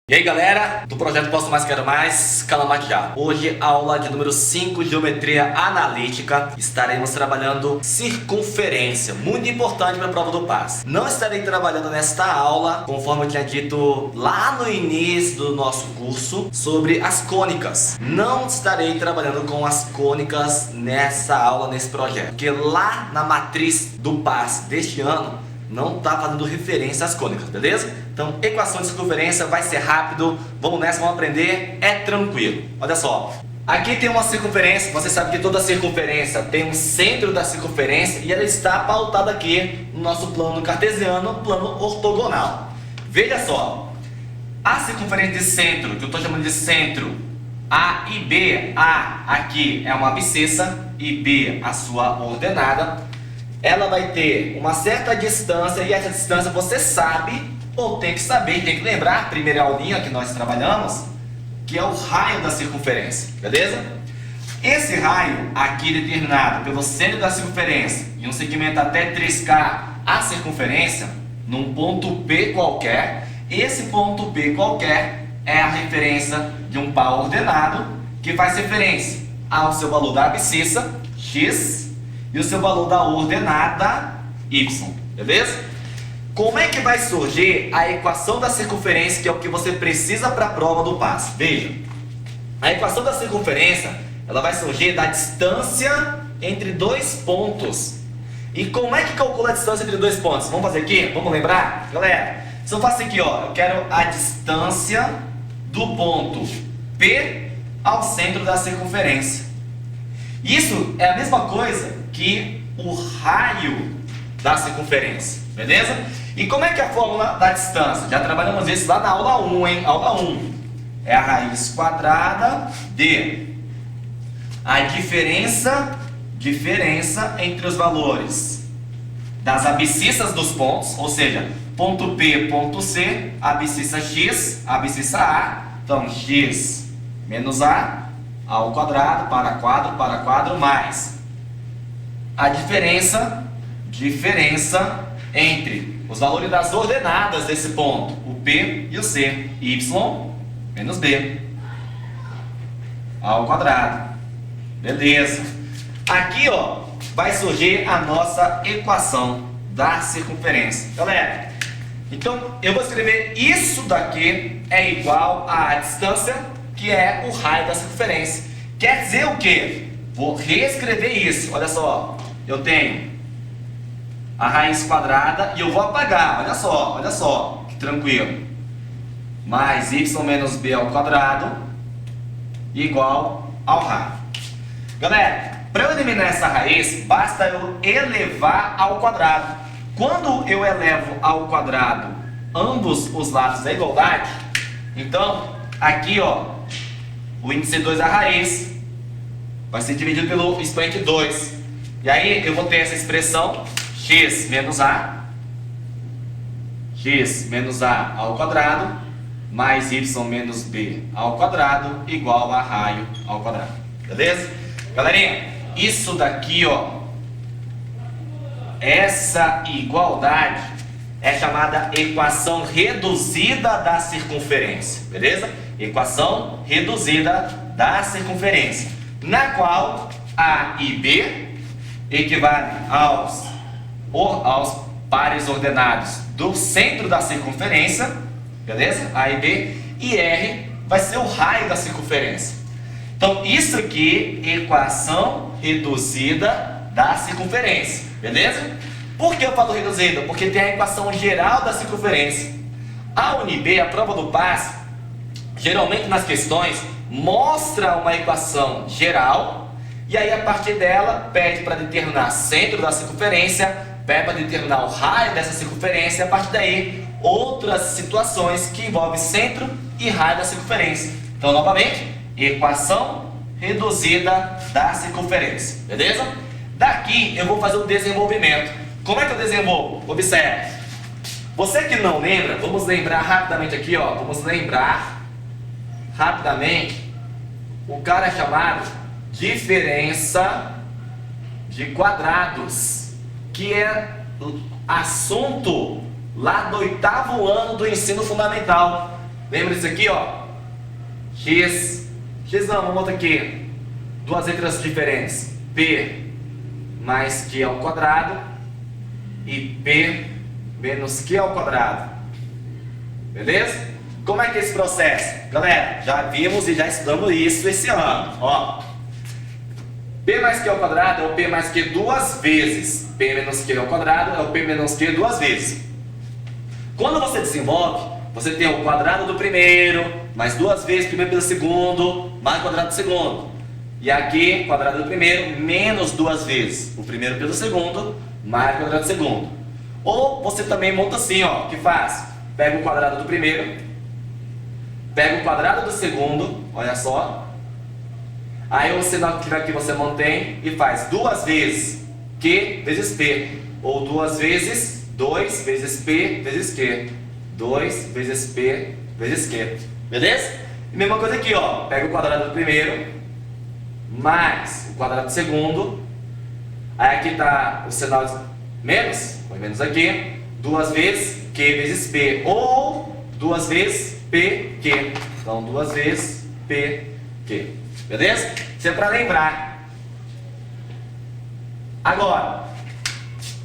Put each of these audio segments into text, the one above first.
E aí galera, do projeto Posso Mais Quero Mais, Calamatiá. Hoje aula de número 5, Geometria Analítica. Estaremos trabalhando circunferência, muito importante para a prova do PAS. Não estarei trabalhando nesta aula, conforme eu tinha dito lá no início do nosso curso, sobre as cônicas. Não estarei trabalhando com as cônicas nessa aula, nesse projeto, porque lá na matriz do PAS deste ano, não está fazendo referência às cônicas, beleza? Então, equação de circunferência vai ser rápido. Vamos nessa, vamos aprender. É tranquilo. Olha só. Aqui tem uma circunferência. Você sabe que toda circunferência tem um centro da circunferência e ela está pautada aqui no nosso plano cartesiano, plano ortogonal. Veja só. A circunferência de centro, que eu estou chamando de centro A e B. A aqui é uma abscissa e B a sua ordenada. Ela vai ter uma certa distância e essa distância você sabe, ou tem que saber, tem que lembrar, primeira aulinha que nós trabalhamos, que é o raio da circunferência, beleza? Esse raio aqui determinado pelo centro da circunferência e um segmento até 3K a circunferência, num ponto P qualquer, esse ponto P qualquer é a referência de um par ordenado que faz referência ao seu valor da abscissa, x, e o seu valor da ordenada, y, beleza? Como é que vai surgir a equação da circunferência, que é o que você precisa para a prova do PAS? Veja, a equação da circunferência, ela vai surgir da distância entre dois pontos. E como é que calcula a distância entre dois pontos? Vamos fazer aqui? Vamos lembrar? Galera, se eu faço aqui, ó, eu quero a distância do ponto P ao centro da circunferência. Isso é a mesma coisa que o raio da circunferência, beleza? E como é que é a fórmula da distância? Já trabalhamos isso lá na aula 1, hein? Aula 1 é a raiz quadrada de a diferença entre os valores das abscissas dos pontos, ou seja, ponto P, ponto C, abscissa x, abscissa A, então x menos A ao quadrado, para quadro, mais a diferença entre os valores das ordenadas desse ponto, o P e o C, y menos B ao quadrado, beleza? Aqui, ó, vai surgir a nossa equação da circunferência, galera. Então, eu vou escrever isso daqui é igual à distância, que é o raio da circunferência. Quer dizer o quê? Vou reescrever isso. Olha só, eu tenho a raiz quadrada e eu vou apagar. Olha só, que tranquilo. Mais y menos b ao quadrado igual ao raio. Galera, para eu eliminar essa raiz, basta eu elevar ao quadrado. Quando eu elevo ao quadrado ambos os lados da igualdade, então aqui, ó, o índice 2 da raiz vai ser dividido pelo expoente 2. E aí eu vou ter essa expressão x menos a ao quadrado mais y menos b ao quadrado igual a raio ao quadrado. Beleza? Galerinha, isso daqui, ó, essa igualdade é chamada equação reduzida da circunferência. Beleza? Equação reduzida da circunferência, na qual A e B equivalem aos pares ordenados do centro da circunferência, beleza? A e B, e R vai ser o raio da circunferência. Então, isso aqui é equação reduzida da circunferência, beleza? Por que eu falo reduzida? Porque tem a equação geral da circunferência. A UNB, a prova do PAS, geralmente nas questões, mostra uma equação geral e aí a partir dela pede para determinar centro da circunferência, pede para determinar o raio dessa circunferência e a partir daí outras situações que envolvem centro e raio da circunferência. Então, novamente, equação reduzida da circunferência, beleza? Daqui eu vou fazer o desenvolvimento. Como é que eu desenvolvo? Observe. Você que não lembra, vamos lembrar rapidamente aqui, ó, rapidamente o cara é chamado diferença de quadrados, que é assunto lá do 8º ano do ensino fundamental. Lembra disso aqui, ó? X não, vamos botar aqui duas letras diferentes. P mais Q ao quadrado e P menos Q ao quadrado. Beleza? Como é que é esse processo? Galera, já vimos e já estudamos isso esse ano. Ó, P mais Q ao quadrado é o P mais Q duas vezes. P menos Q ao quadrado é o P menos Q duas vezes. Quando você desenvolve, você tem o quadrado do primeiro, mais duas vezes primeiro pelo segundo, mais o quadrado do segundo. E aqui, quadrado do primeiro, menos duas vezes o primeiro pelo segundo, mais o quadrado do segundo. Ou você também monta assim, ó, que faz? Pega o quadrado do primeiro, pega o quadrado do segundo, olha só. Aí o sinal que aqui você mantém e faz duas vezes Q vezes P. Ou duas vezes 2 vezes P vezes Q. 2 vezes P vezes Q. Beleza? E mesma coisa aqui, ó. Pega o quadrado do primeiro, mais o quadrado do segundo. Aí aqui está o sinal menos, põe menos aqui. Duas vezes Q vezes P. Ou duas vezes P, Q. Então, duas vezes P, Q. Beleza? Isso é para lembrar. Agora,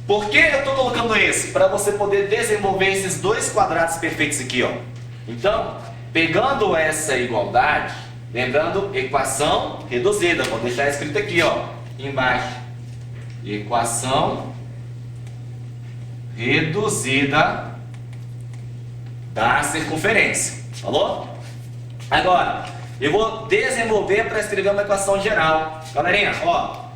por que eu estou colocando esse? Para você poder desenvolver esses dois quadrados perfeitos aqui, ó. Então, pegando essa igualdade, lembrando, equação reduzida. Vou deixar escrito aqui, ó, embaixo. Equação reduzida da circunferência. Falou? Agora, eu vou desenvolver para escrever uma equação geral. Galerinha, ó,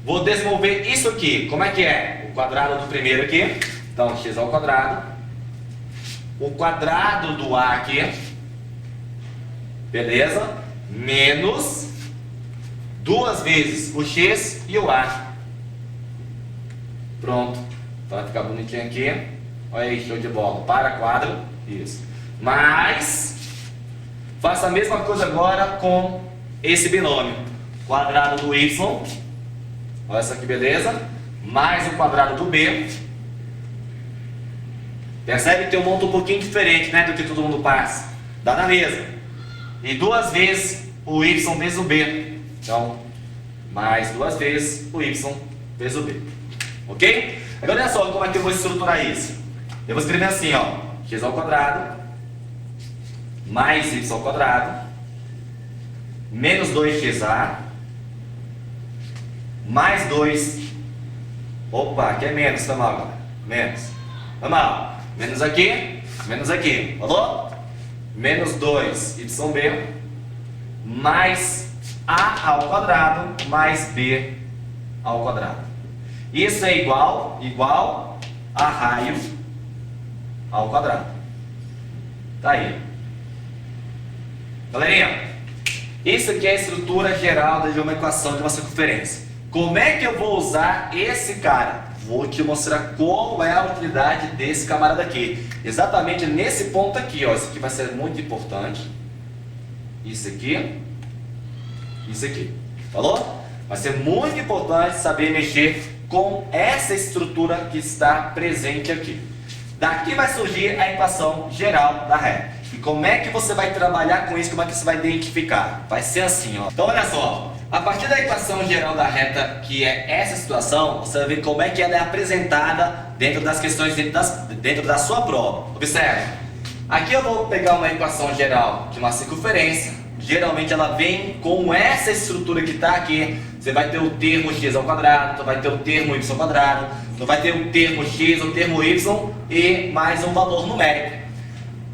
vou desenvolver isso aqui. Como é que é? O quadrado do primeiro aqui. Então, x ao quadrado. O quadrado do a aqui. Beleza? Menos duas vezes o x e o a. Pronto. Então vai ficar bonitinho aqui. Olha aí, show de bola. Para quadro. Isso. Mas faça a mesma coisa agora com esse binômio. Quadrado do y. Olha essa aqui, beleza? Mais o quadrado do b. Percebe que tem um monte um pouquinho diferente, né, do que todo mundo passa. Dá na mesma. E duas vezes o y vezes o b. Então, mais duas vezes o y vezes o b. Ok? Agora olha só como é que eu vou estruturar isso. Eu vou escrever assim, ó. X ao quadrado mais y ao quadrado menos 2xa mais 2. Opa, aqui é menos, tá mal, galera. Menos. Tá mal. Menos aqui, falou? Menos 2yb mais a ao quadrado mais b ao quadrado. Isso é igual a raio ao quadrado. Tá aí. Galerinha, isso aqui é a estrutura geral de uma equação de uma circunferência. Como é que eu vou usar esse cara? Vou te mostrar qual é a utilidade desse camarada aqui. Exatamente nesse ponto aqui, ó. Isso aqui vai ser muito importante. Isso aqui. Isso aqui. Falou? Vai ser muito importante saber mexer com essa estrutura que está presente aqui. Daqui vai surgir a equação geral da reta. E como é que você vai trabalhar com isso? Como é que você vai identificar? Vai ser assim, ó. Então olha só. A partir da equação geral da reta, que é essa situação, você vai ver como é que ela é apresentada dentro das questões, dentro da sua prova. Observe. Aqui eu vou pegar uma equação geral de uma circunferência. Geralmente ela vem com essa estrutura que está aqui. Você vai ter o termo x ao quadrado, você vai ter o termo y ao quadrado, você vai ter o termo x, o termo y e mais um valor numérico.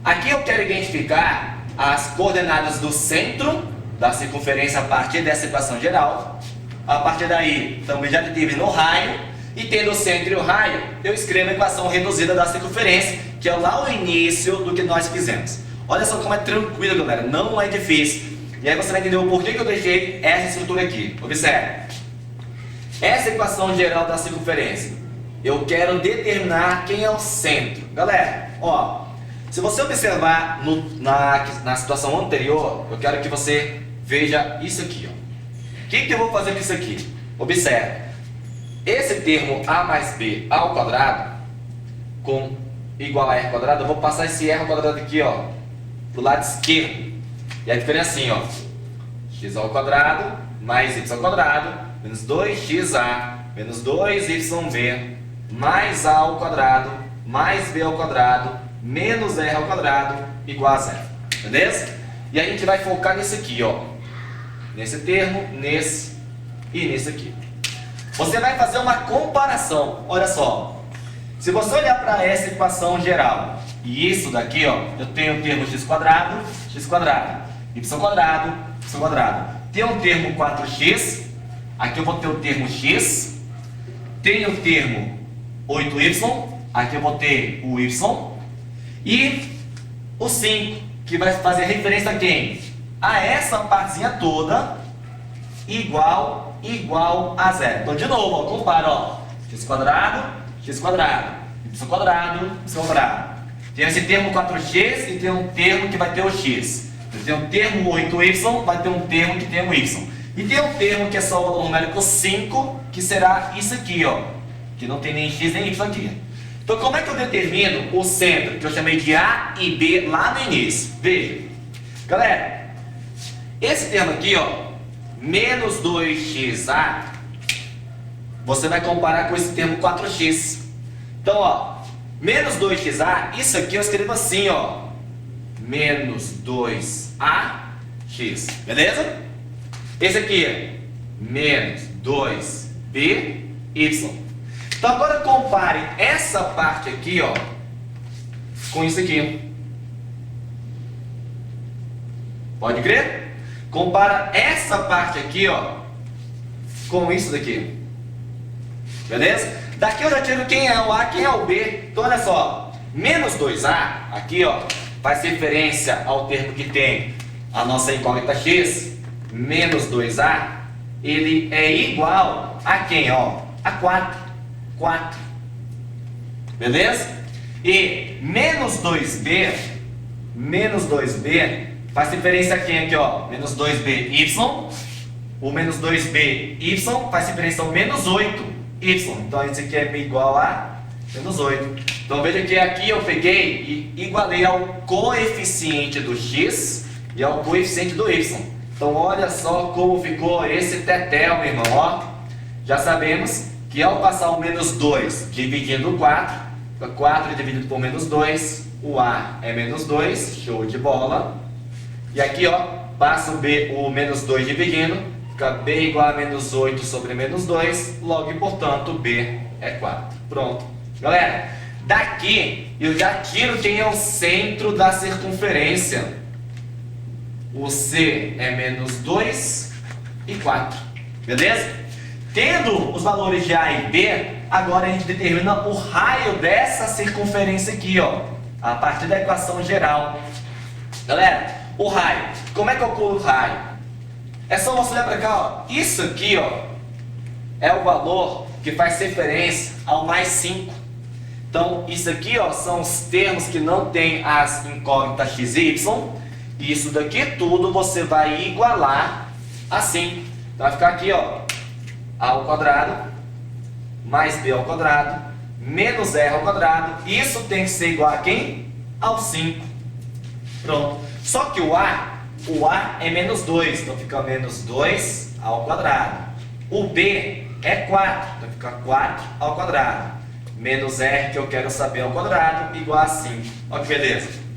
Aqui eu quero identificar as coordenadas do centro da circunferência a partir dessa equação geral. A partir daí, também já tive no raio. E tendo o centro e o raio, eu escrevo a equação reduzida da circunferência, que é lá o início do que nós fizemos. Olha só como é tranquilo, galera. Não é difícil. E aí você vai entender o porquê que eu deixei essa estrutura aqui. Observe. Essa equação geral da circunferência. Eu quero determinar quem é o centro. Galera, ó. Se você observar na situação anterior, eu quero que você veja isso aqui, ó. O que eu vou fazer com isso aqui? Observe. Esse termo a mais b ao quadrado, com igual a r quadrado, eu vou passar esse r ao quadrado aqui, ó, pro lado esquerdo. E aí ficaria assim, ó. X ao quadrado mais y ao quadrado menos 2xa menos 2yb mais a ao quadrado mais b ao quadrado menos r ao quadrado igual a zero. Beleza? E a gente vai focar nesse aqui, ó. Nesse termo, nesse e nesse aqui. Você vai fazer uma comparação. Olha só. Se você olhar para essa equação geral e isso daqui, ó, eu tenho o termo x quadrado, y quadrado. Tem um termo 4x, aqui eu vou ter o termo x. Tem o termo 8y, aqui eu vou ter o y. E o 5, que vai fazer referência a quem? A essa partezinha toda igual a zero. Então, de novo, ó, compara, ó. X quadrado, y quadrado. Tem esse termo 4x e tem um termo que vai ter o x. Tem um termo 8y, vai ter um termo que tem o y. E tem um termo que é só o valor numérico 5, que será isso aqui, ó. Que não tem nem x nem y aqui. Então, como é que eu determino o centro, que eu chamei de A e B lá no início? Veja. Galera, esse termo aqui, ó, menos 2xa, você vai comparar com esse termo 4x. Então, ó, menos 2xa, isso aqui eu escrevo assim, ó. Menos 2ax, beleza? Esse aqui é menos 2by. Então agora compare essa parte aqui, ó, com isso aqui. Pode crer? Compara essa parte aqui, ó, com isso daqui. Beleza? Daqui eu já tiro quem é o A, quem é o B. Então olha só, menos 2a, aqui, ó, faz referência ao termo que tem a nossa incógnita x. Menos 2a, ele é igual a quem, ó? A 4. Beleza? E menos 2b faz referência a quem aqui, ó? Menos 2by. O menos 2by faz referência ao menos 8y. Então isso aqui é igual a menos 8. Então veja que aqui eu peguei e igualei ao coeficiente do x e ao coeficiente do y. Então olha só como ficou esse tetel, meu irmão, ó. Já sabemos que ao passar o menos 2 dividindo o 4, fica 4 dividido por menos 2, o A é menos 2, show de bola. E aqui, ó, passa o menos 2 dividindo, fica B igual a menos 8 sobre menos 2, logo e portanto B é 4. Pronto. Galera, daqui eu já tiro quem é o centro da circunferência. O C é menos 2 e 4. Beleza? Tendo os valores de A e B, agora a gente determina o raio dessa circunferência aqui, ó, a partir da equação geral. Galera, o raio. Como é que eu calculo o raio? É só você olhar para cá, ó. Isso aqui, ó, é o valor que faz referência ao mais 5. Então, isso aqui, ó, são os termos que não tem as incógnitas x e y. E isso daqui tudo você vai igualar assim. Então vai ficar aqui, ó, a ao quadrado mais b ao quadrado menos r ao quadrado. Isso tem que ser igual a quem? Ao 5. Pronto. Só que o A é menos 2, então fica menos 2 ao quadrado. O B é 4, então fica 4 ao quadrado. Menos r, que eu quero saber, ao quadrado, igual a 5. Olha que beleza.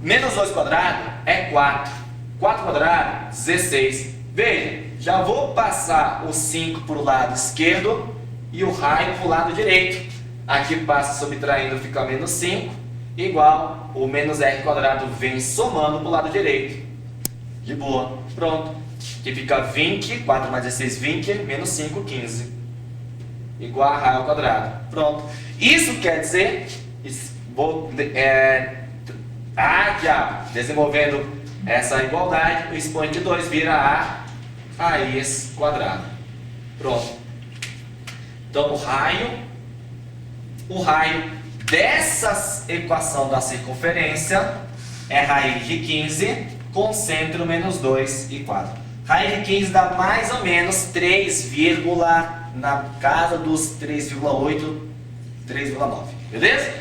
Menos 2 quadrado é 4. 4 quadrado, 16. Veja, já vou passar o 5 para o lado esquerdo e o raio para o lado direito. Aqui passa subtraindo, fica menos 5, igual o menos r quadrado vem somando para o lado direito. De boa. Pronto. Aqui fica 20, 4 mais 16, 20, menos 5, 15. Igual a raio ao quadrado. Pronto. Isso quer dizer, desenvolvendo essa igualdade, o expoente de 2 vira a raiz quadrada. Pronto. Então o raio dessa equação da circunferência é raiz de 15 com centro menos 2 e 4. Raiz de 15 dá mais ou menos 3, na casa dos 3,8, 3,9. Beleza?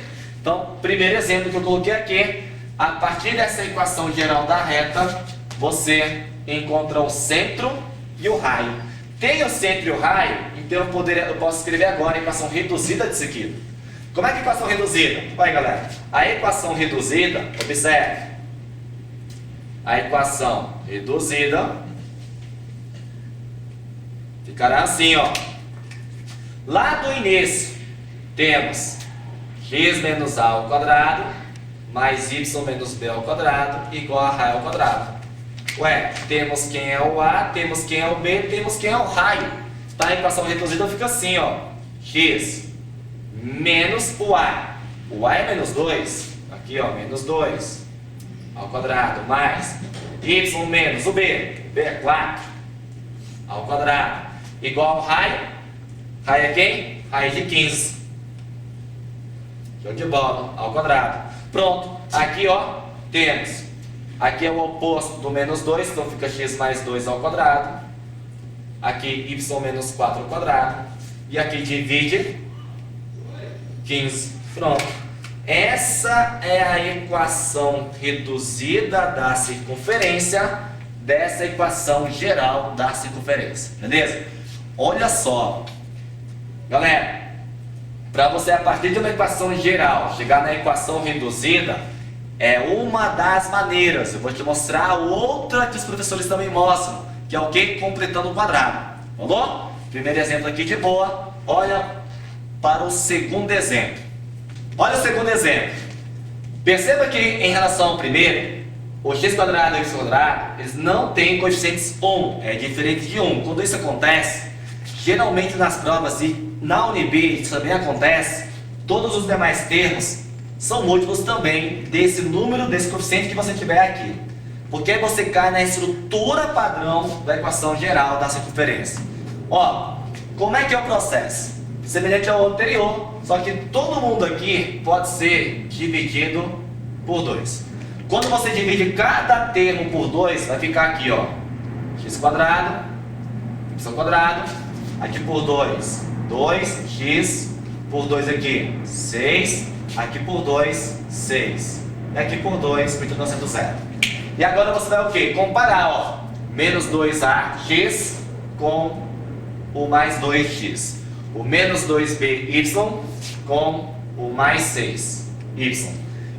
Então, primeiro exemplo que eu coloquei aqui, A partir dessa equação geral da reta, você encontra o centro e o raio. Tem o centro e o raio, então eu posso escrever agora a equação reduzida disso aqui. Como é que é a equação reduzida? Vai, galera. A equação reduzida, observe. A equação reduzida ficará assim, ó. Lá do início, temos x menos a ao quadrado mais y menos b ao quadrado igual a raio ao quadrado. Ué, temos quem é o a, temos quem é o b, temos quem é o raio. Então a equação reduzida fica assim, ó. X menos o a. O a é menos 2. Aqui, ó, menos 2 ao quadrado mais y menos o b. O b é 4 ao quadrado igual ao raio. Raio é quem? Raio de 15. Show de bola, ao quadrado. Pronto, aqui ó, temos. Aqui é o oposto do menos 2, então fica x mais 2 ao quadrado. Aqui y menos 4 ao quadrado. E aqui divide 15. Pronto. Essa é a equação reduzida da circunferência dessa equação geral da circunferência. Beleza? Olha só. Galera, para você, a partir de uma equação geral, chegar na equação reduzida, é uma das maneiras. Eu vou te mostrar outra que os professores também mostram, que é o que? Completando o quadrado. Falou? Primeiro exemplo aqui de boa. Olha para o segundo exemplo. Olha o segundo exemplo. Perceba que em relação ao primeiro, o x quadrado e o y quadrado, eles não têm coeficientes 1, é diferente de 1. Quando isso acontece, geralmente nas provas e na UNB isso também acontece, todos os demais termos são múltiplos também desse número, desse coeficiente que você tiver aqui. Porque aí você cai na estrutura padrão da equação geral da circunferência. Ó, como é que é o processo? Semelhante ao anterior, só que todo mundo aqui pode ser dividido por 2. Quando você divide cada termo por 2, vai ficar aqui, ó, x quadrado, y quadrado, aqui por 2, 2x, por 2 aqui, 6, aqui por 2, 6, e aqui por 2, continua sendo 0. E agora você vai o quê? Comparar, ó, menos 2ax com o mais 2x. O menos 2by com o mais 6y.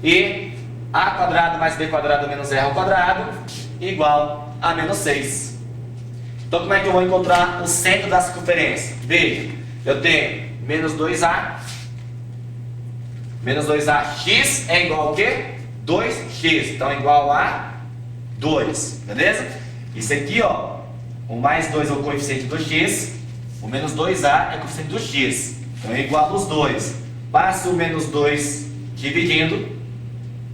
E a quadrado mais b quadrado menos r ao quadrado igual a menos 6. Então como é que eu vou encontrar o centro da circunferência? Veja, eu tenho menos 2a. Menos 2ax é igual a quê? 2x. Então é igual a 2. Beleza? Isso aqui, ó, o mais 2 é o coeficiente do x. O menos 2a é o coeficiente do x. Então é igual aos 2. Passa o menos 2 dividindo.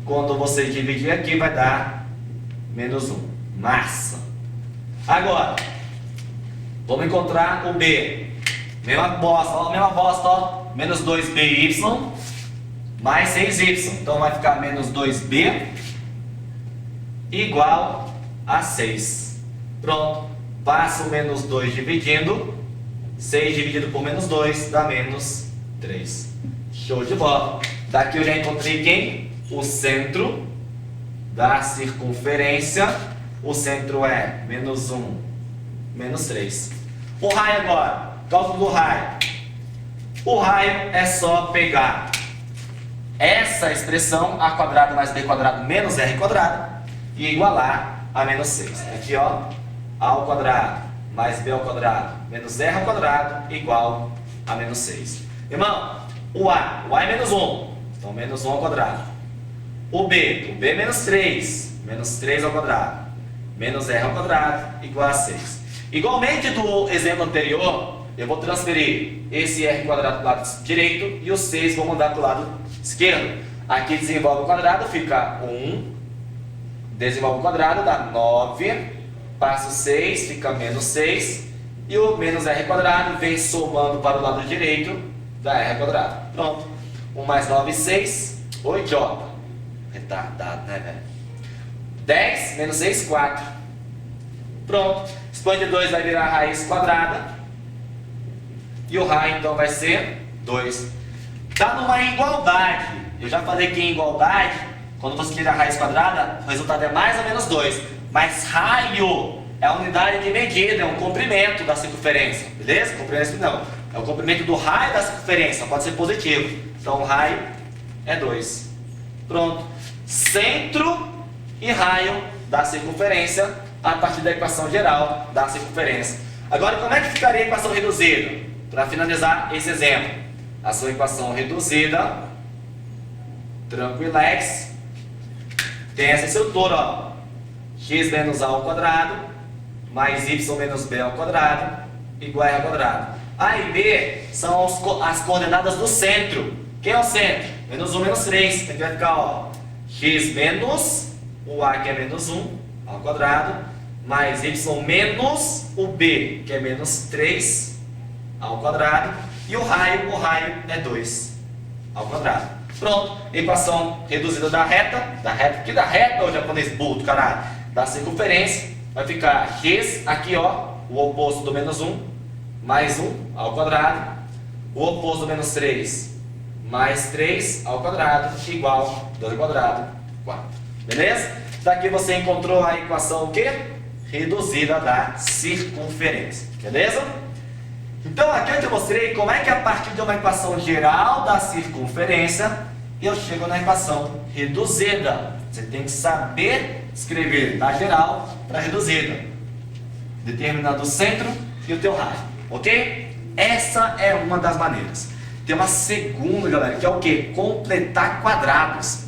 Quando você dividir aqui, vai dar menos 1. Massa. Agora, vamos encontrar o b. Mesma bosta, ó. Menos 2by mais 6y. Então vai ficar menos 2b igual a 6. Pronto. Passa o menos 2 dividindo. 6 dividido por menos 2 dá menos 3. Show de bola. Daqui eu já encontrei quem? O centro da circunferência. O centro é menos 1, menos 3. O raio agora. Cálculo do raio. O raio é só pegar essa expressão, a quadrado mais b quadrado menos r quadrado, e igualar a menos 6. Aqui, ó, a ao quadrado mais b ao quadrado menos r ao quadrado igual a menos 6. Irmão, o a é menos 1, então menos 1 ao quadrado. O b é menos 3 ao quadrado, menos r ao quadrado igual a 6. Igualmente do exemplo anterior, eu vou transferir esse r quadrado para o lado direito e o 6 vou mandar para o lado esquerdo. Aqui desenvolve o quadrado, fica 1, desenvolve o quadrado, dá 9. Passa o 6, fica menos 6. E o menos r quadrado vem somando para o lado direito da r quadrado. Pronto. 1 mais 9, 6. Ô idiota. Retardado, né, velho? 10 menos 6, 4. Pronto. Expande 2 vai virar raiz quadrada. E o raio então vai ser 2. Está numa igualdade. Eu já falei que em igualdade, quando você tira a raiz quadrada, o resultado é mais ou menos 2. Mas raio é a unidade de medida, é um comprimento da circunferência, beleza? Comprimento não, é o comprimento do raio da circunferência, pode ser positivo. Então o raio é 2. Pronto. Centro e raio da circunferência a partir da equação geral da circunferência. Agora, como é que ficaria a equação reduzida? Para finalizar esse exemplo, a sua equação reduzida, tranquilex, tem essa estrutura, ó, x menos a ao quadrado, mais y menos b ao quadrado, igual a r ao quadrado. A e b são as coordenadas do centro. Quem é o centro? Menos 1, menos 3. Então vai ficar, ó, x menos o a, que é menos 1, ao quadrado, mais y menos o b, que é menos 3, ao quadrado, e o raio é 2, ao quadrado. Pronto, equação reduzida da reta, que da reta é o japonês burro do caralho, da circunferência, vai ficar x, aqui ó, o oposto do menos 1, mais 1 ao quadrado, o oposto do menos 3, mais 3 ao quadrado, igual 2 ao quadrado, 4. Beleza? Daqui você encontrou a equação o quê? Reduzida da circunferência. Beleza? Então aqui eu te mostrei como é que a partir de uma equação geral da circunferência eu chego na equação reduzida. Você tem que saber escrever da geral para reduzida, determinando o centro e o teu raio, ok? Essa é uma das maneiras. Tem uma segunda, galera, que é o que? Completar quadrados.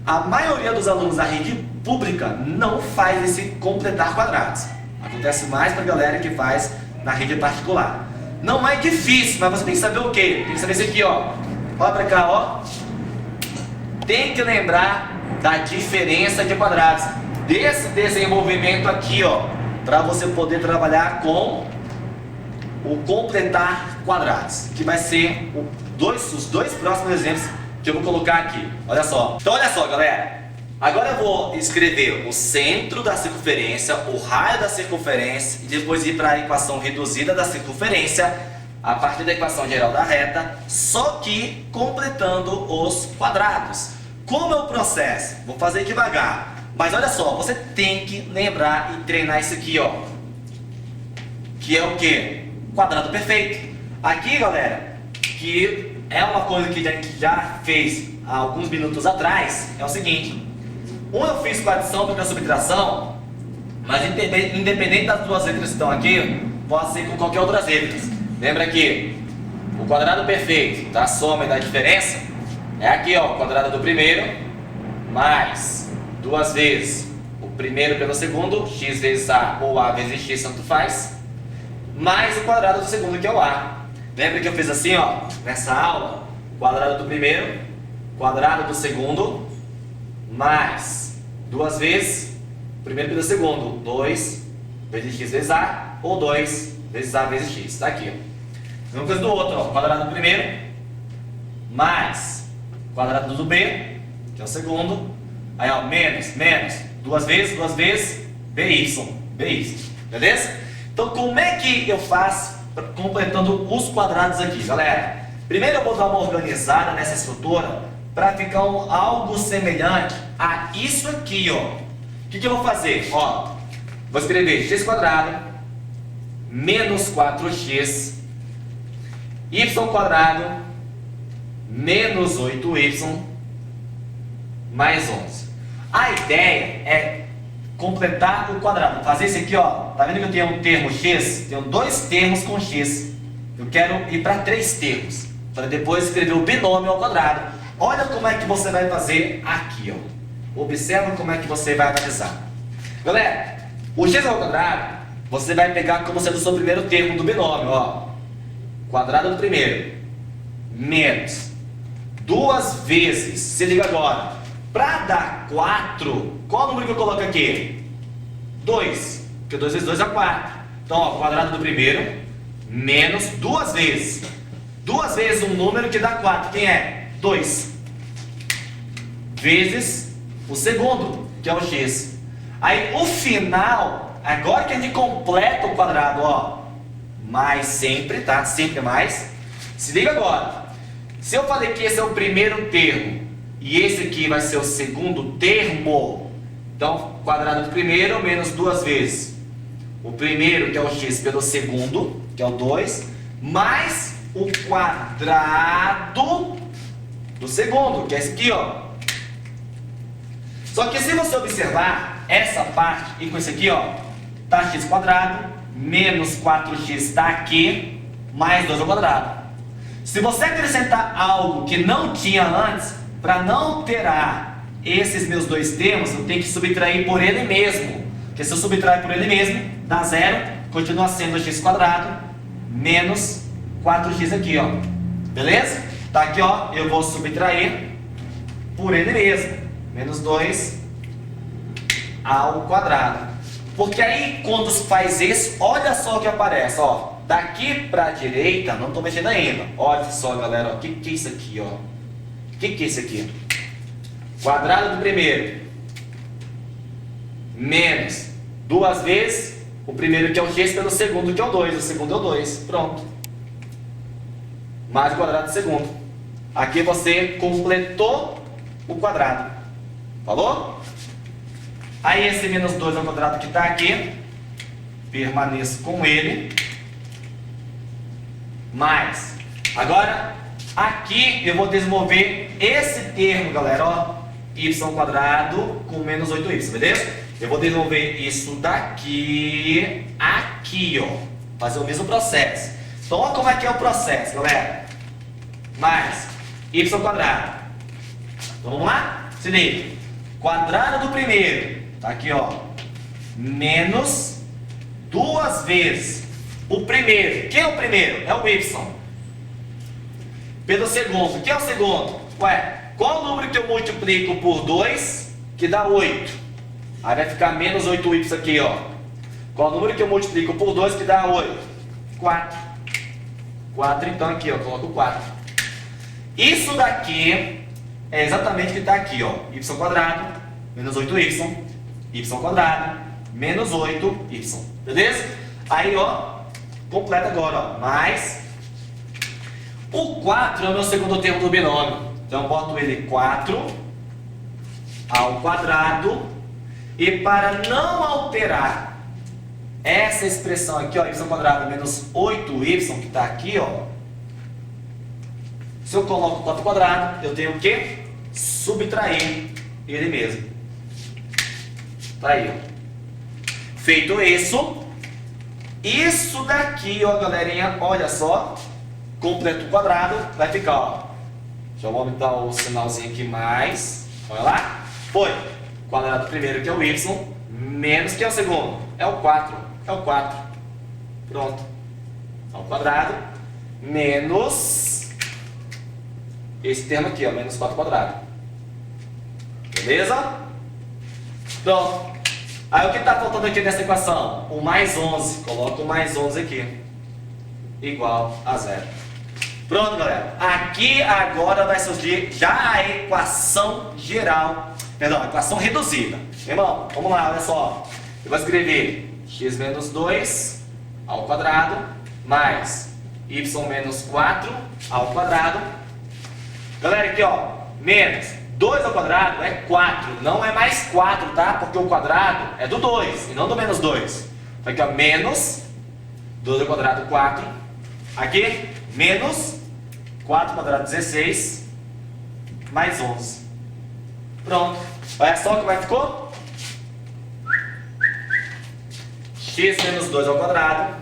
A maioria dos alunos da rede pública não faz esse completar quadrados. Acontece mais para a galera que faz na rede particular. Não é difícil, mas você tem que saber o quê? Tem que saber isso aqui, ó. Olha para cá, ó. Tem que lembrar da diferença de quadrados. Desse desenvolvimento aqui, ó, para você poder trabalhar com o completar quadrados, que vai ser os dois próximos exemplos que eu vou colocar aqui. Olha só. Então olha só, galera. Agora eu vou escrever o centro da circunferência, o raio da circunferência e depois ir para a equação reduzida da circunferência a partir da equação geral da reta, só que completando os quadrados. Como é o processo? Vou fazer devagar. Mas olha só, você tem que lembrar e treinar isso aqui, ó. Que é o quê? Quadrado perfeito. Aqui, galera, que é uma coisa que a gente já fez há alguns minutos atrás, é o seguinte. Eu fiz com adição para subtração, mas independente das duas letras que estão aqui, pode ser com qualquer outras letras. Lembra que o quadrado perfeito da soma e da diferença é aqui, ó, o quadrado do primeiro, mais duas vezes o primeiro pelo segundo, x vezes a ou a vezes x, tanto faz, mais o quadrado do segundo, que é o a. Lembra que eu fiz assim, ó, nessa aula, quadrado do primeiro, quadrado do segundo, mais duas vezes o primeiro pelo segundo, 2 vezes x vezes a, ou 2 vezes a vezes x. Está aqui, ó. Mesma coisa do outro, ó, quadrado do primeiro, mais quadrado do b, que é o segundo, aí ó, menos, duas vezes, by, beleza? Então como é que eu faço completando os quadrados aqui, galera? Primeiro eu vou dar uma organizada nessa estrutura para ficar algo semelhante a isso aqui, ó. O que eu vou fazer? Ó, vou escrever x quadrado menos 4x y quadrado menos 8y mais 11. A ideia é completar o quadrado. Fazer isso aqui, ó. Tá vendo que eu tenho um termo x? Tenho dois termos com x. Eu quero ir para 3 termos, para depois escrever o binômio ao quadrado. Olha como é que você vai fazer aqui, ó. Observa como é que você vai analisar. Galera, o x ao quadrado, você vai pegar como sendo o seu primeiro termo do binômio, ó. Quadrado do primeiro, menos duas vezes, se liga agora, para dar 4, qual número que eu coloco aqui? 2, porque 2 vezes 2 é 4. Então, ó, quadrado do primeiro, menos duas vezes um número que dá 4, quem é? 2 vezes o segundo, que é o x. Aí o final, agora que a gente completa o quadrado, ó, mais sempre, tá? Sempre mais. Se liga agora. Se eu falei que esse é o primeiro termo e esse aqui vai ser o segundo termo. Então, quadrado do primeiro menos 2 vezes o primeiro, que é o x, pelo segundo, que é o 2, mais o quadrado do segundo, que é esse aqui, ó. Só que se você observar essa parte e com esse aqui, ó, tá x quadrado menos 4x está aqui, mais 2 ao quadrado. Se você acrescentar algo que não tinha antes, para não alterar esses meus dois termos, eu tenho que subtrair por ele mesmo. Porque se eu subtrair por ele mesmo, dá zero, continua sendo x quadrado menos 4x aqui, ó. Beleza? Tá aqui, ó, eu vou subtrair por ele mesmo. Menos 2 ao quadrado. Porque aí, quando faz isso, olha só o que aparece, ó. Daqui para a direita, não estou mexendo ainda. Olha só, galera, o que é isso aqui, ó? O que é isso aqui? Quadrado do primeiro menos 2 vezes o primeiro, que é o x, pelo segundo, que é o 2. O segundo é o 2. Pronto. Mais o quadrado do segundo. Aqui você completou o quadrado. Falou? Aí esse menos 2 ao quadrado que está aqui, permaneço com ele. Mais. Agora, aqui eu vou desenvolver esse termo, galera, ó. Y quadrado com menos 8y, beleza? Eu vou desenvolver isso daqui, aqui, ó. Fazer o mesmo processo. Então, olha como é que é o processo, galera. Mais y quadrado. Então, vamos lá? Se liga. Quadrado do primeiro, tá aqui, ó. Menos 2 vezes o primeiro. Quem é o primeiro? É o y. Pelo segundo. Quem é o segundo? Ué, qual o número que eu multiplico por 2 que dá 8? Aí vai ficar menos 8y aqui, ó. Qual o número que eu multiplico por 2 que dá 8? 4. 4, então aqui, ó, coloco 4. Isso daqui é exatamente o que está aqui, ó. Y quadrado menos 8y, y quadrado menos 8y. Beleza? Aí, ó, completa agora, ó. Mais o 4 é o meu segundo termo do binômio. Então eu boto ele 4 ao quadrado. E para não alterar essa expressão aqui, ó, y quadrado menos 8y, que está aqui, ó. Se eu coloco 4 ao quadrado, eu tenho o quê? Subtrair ele mesmo. Tá aí, ó. Feito isso, isso daqui, ó, galerinha, olha só, completo o quadrado, vai ficar, ó. Deixa eu aumentar o sinalzinho aqui mais. Olha lá. Foi. Quadrado primeiro, que é o y, menos, que é o segundo? É o 4. É o 4. Pronto. Ao quadrado, menos esse termo aqui, ó, menos 4 quadrado. Beleza? Pronto. Aí o que está faltando aqui nessa equação? O mais 11. Coloca o mais 11 aqui. Igual a 0. Pronto, galera. Aqui agora vai surgir já a equação geral. Perdão, a equação reduzida. Meu irmão, vamos lá, olha só. Eu vou escrever x menos 2 ao quadrado mais y menos 4 ao quadrado. Galera, aqui, ó, menos 2 ao quadrado é 4, não é mais 4, tá? Porque o quadrado é do 2 e não do menos 2. Então aqui, ó, menos 2 ao quadrado, 4. Aqui, menos 4 ao quadrado, 16, mais 11. Pronto. Olha só como é que ficou. X menos 2 ao quadrado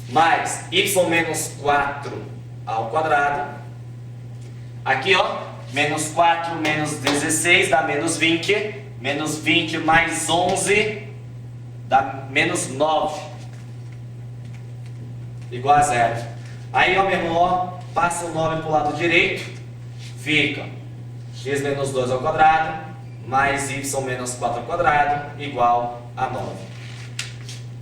mais y menos 4 ao quadrado. Aqui, ó, menos 4 menos 16 dá menos 20. Menos 20 mais 11 dá menos 9. Igual a 0. Aí, ó, meu irmão, ó, passa o 9 para o lado direito. Fica x menos 2 ao quadrado mais y menos 4 ao quadrado igual a 9.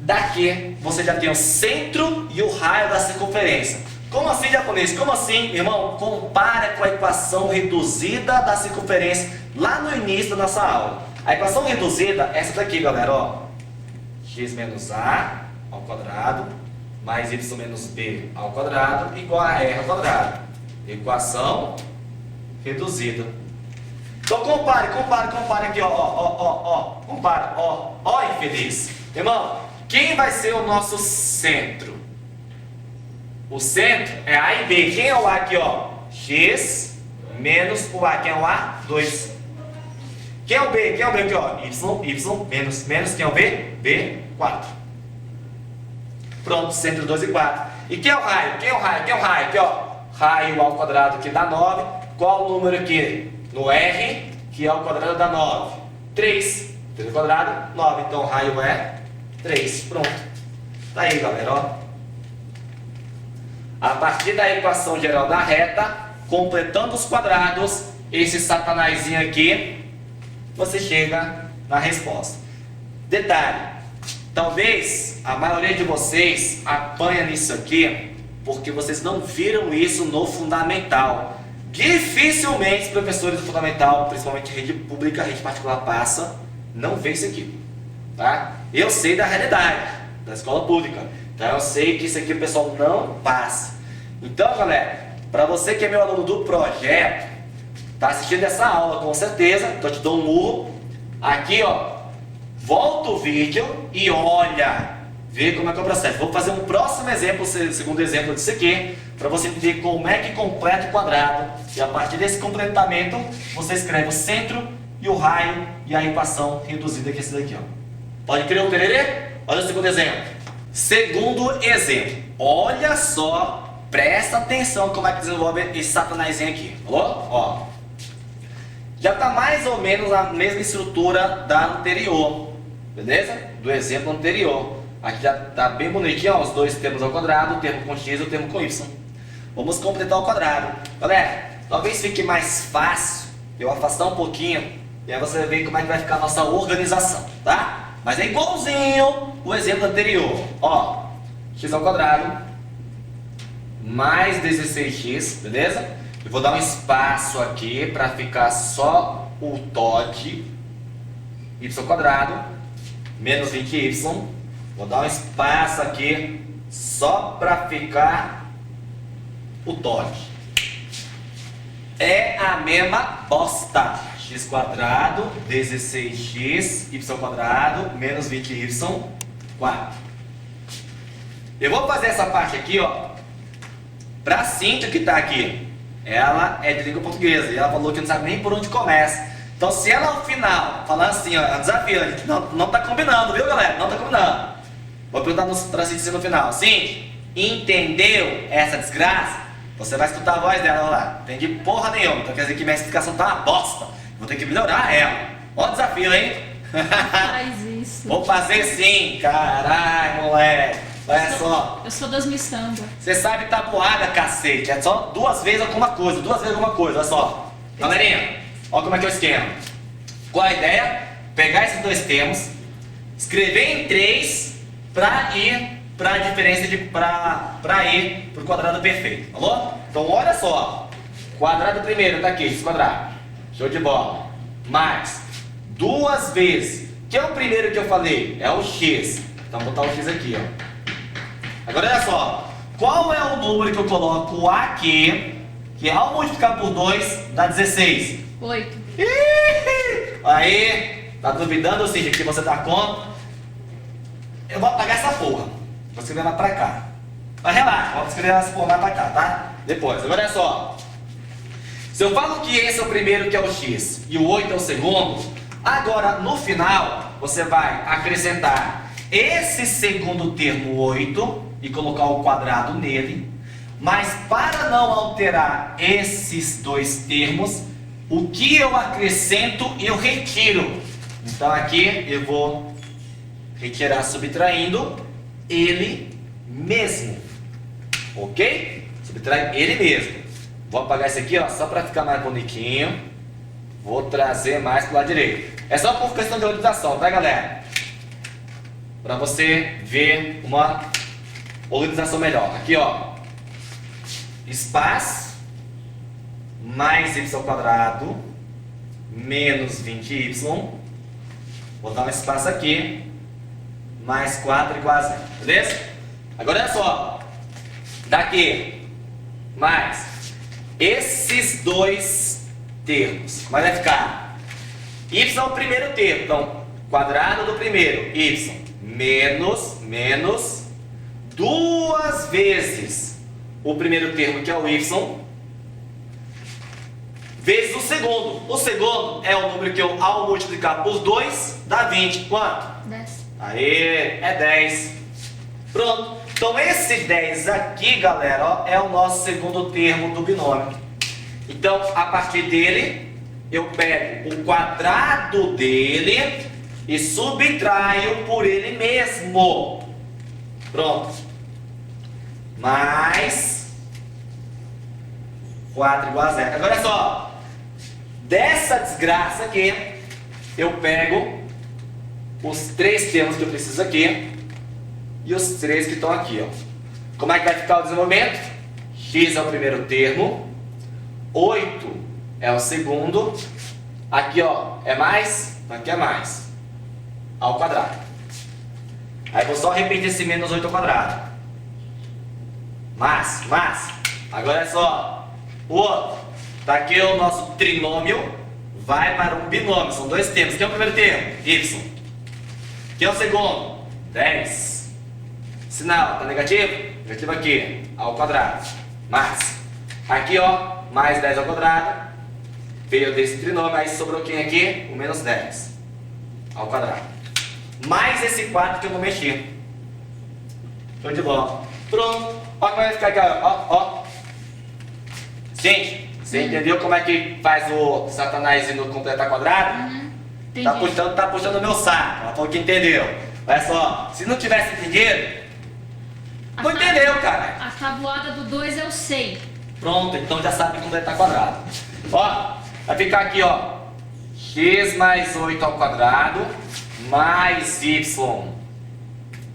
Daqui você já tem o centro e o raio da circunferência. Como assim, japonês? Como assim, irmão? Compara com a equação reduzida da circunferência lá no início da nossa aula. A equação reduzida é essa daqui, galera, ó. X menos a ao quadrado mais y menos b ao quadrado igual a r ao quadrado. Equação reduzida. Então compare aqui, ó, compara, ó, infeliz. Irmão, quem vai ser o nosso centro? O centro é A e B. Quem é o A aqui, ó? X menos o A. Quem é o A? 2. Quem é o B? Quem é o B aqui, ó? Y menos quem é o B? B, 4. Pronto, centro 2 e 4. E quem é o raio? Quem é o raio? Quem é o raio? Aqui, ó. Raio ao quadrado que dá 9. Qual o número aqui? No R, que é o quadrado dá 9. 3. 3 ao quadrado, 9. Então o raio é 3. Pronto. Tá aí, galera, ó. A partir da equação geral da reta, completando os quadrados, esse satanazinho aqui, você chega na resposta. Detalhe, talvez a maioria de vocês apanha nisso aqui, porque vocês não viram isso no fundamental. Dificilmente os professores do fundamental, principalmente rede pública, rede particular, não vê isso aqui, tá? Eu sei da realidade da escola pública, então eu sei que isso aqui o pessoal não passa. Então, galera, para você que é meu aluno do projeto, tá assistindo essa aula com certeza, então eu te dou um murro. Aqui, ó, volta o vídeo e olha, vê como é que é o processo. Vou fazer um próximo exemplo, segundo exemplo disso aqui, para você entender como é que completa o quadrado. E a partir desse completamento, você escreve o centro e o raio e a equação reduzida que é esse daqui, ó. Pode crer o tererê? Olha o segundo exemplo. Segundo exemplo, olha só. Presta atenção como é que desenvolve esse satanazinho aqui, falou? Ó, já está mais ou menos a mesma estrutura da anterior, beleza? Do exemplo anterior. Aqui já está bem bonitinho, ó, os dois termos ao quadrado, o termo com x e o termo com y. Vamos completar o quadrado. Galera, talvez fique mais fácil eu afastar um pouquinho e aí você vai ver como é que vai ficar a nossa organização, tá? Mas é igualzinho o exemplo anterior, ó, x ao quadrado mais 16x, beleza? Eu vou dar um espaço aqui para ficar só o TOD, y ao quadrado, menos 20y. Vou dar um espaço aqui só para ficar o TOD. É a mesma bosta. X quadrado, 16x, y ao quadrado, menos 20y, 4. Eu vou fazer essa parte aqui, ó. Pra Cíntia que tá aqui, ela é de língua portuguesa e ela falou que não sabe nem por onde começa. Então se ela ao final falar assim, ó, é um desafio, a gente não tá combinando, viu galera? Não tá combinando. Vou perguntar pra Cíntia no final. Cíntia, entendeu essa desgraça? Você vai escutar a voz dela, olha lá. Não entendi porra nenhuma, então quer dizer que minha explicação tá uma bosta. Vou ter que melhorar ela. Ó o desafio, hein? Faz isso. Vou fazer sim, caralho, moleque. Olha só. Eu sou das miçangas. Você sabe tabuada, cacete. É só 2 vezes alguma coisa, olha só. Galerinha, olha como é que é o esquema. Qual a ideia? Pegar esses dois termos, escrever em 3 para ir para a diferença de para ir para o quadrado perfeito, falou? Então olha só. Quadrado primeiro tá aqui, x quadrado. Show de bola. Mais 2 vezes. Que é o primeiro que eu falei? É o x. Então vou botar o x aqui, ó. Agora olha só, qual é o número que eu coloco aqui, que ao multiplicar por 2 dá 16? 8. Aí, tá duvidando, ou seja, que você dá conta? Eu vou apagar essa porra, vou escrever lá pra cá. Mas relaxa, vou escrever essa porra lá pra cá, tá? Depois, agora olha só. Se eu falo que esse é o primeiro que é o x e o 8 é o segundo, agora no final você vai acrescentar esse segundo termo 8 e colocar o quadrado nele, mas para não alterar esses dois termos, o que eu acrescento eu retiro. Então aqui eu vou retirar subtraindo ele mesmo, ok? Subtrai ele mesmo. Vou apagar esse aqui, ó, só para ficar mais bonitinho. Vou trazer mais para o lado direito. É só por questão de organização, tá galera? Para você ver uma organização melhor. Aqui, ó, espaço mais y ao quadrado menos 20y. Vou dar um espaço aqui, mais 4 igual a 0, beleza? Agora olha só, daqui mais esses dois termos. Mas vai ficar y é o primeiro termo, então quadrado do primeiro, y menos duas vezes o primeiro termo, que é o y, vezes o segundo. O segundo é o número que eu, ao multiplicar por 2, dá 20. Quanto? 10. Aê, é 10. Pronto. Então esse 10 aqui, galera, ó, é o nosso segundo termo do binômio. Então, a partir dele, eu pego o quadrado dele e subtraio por ele mesmo. Pronto. Mais 4 igual a 0. Agora, olha só. Dessa desgraça aqui, eu pego os três termos que eu preciso aqui e os três que estão aqui, ó. Como é que vai ficar o desenvolvimento? X é o primeiro termo, 8 é o segundo, aqui, ó, é mais, aqui é mais, ao quadrado. Aí vou só repetir esse menos 8 ao quadrado. Mas, agora é só, o outro, tá aqui o nosso trinômio, vai para um binômio, são dois termos. Quem é o primeiro termo? Y. Quem é o segundo? 10. Sinal, tá negativo? Negativo aqui, ao quadrado. Mais. Aqui, ó, mais 10 ao quadrado. Veio desse trinômio, aí sobrou quem aqui? O menos 10 ao quadrado. Mais esse 4 que eu não mexi. Show de bola. Pronto. Olha como vai ficar aqui, ó. Gente, você entendeu como é que faz o Satanás no completar quadrado? Entendi. Tá puxando o meu saco. Ela falou que entendeu. Olha só, se não tivesse entendido, não entendeu, cara. A tabuada do 2 eu sei. Pronto, então já sabe completar quadrado. Ó, vai ficar aqui, ó. X mais 8 ao quadrado, mais y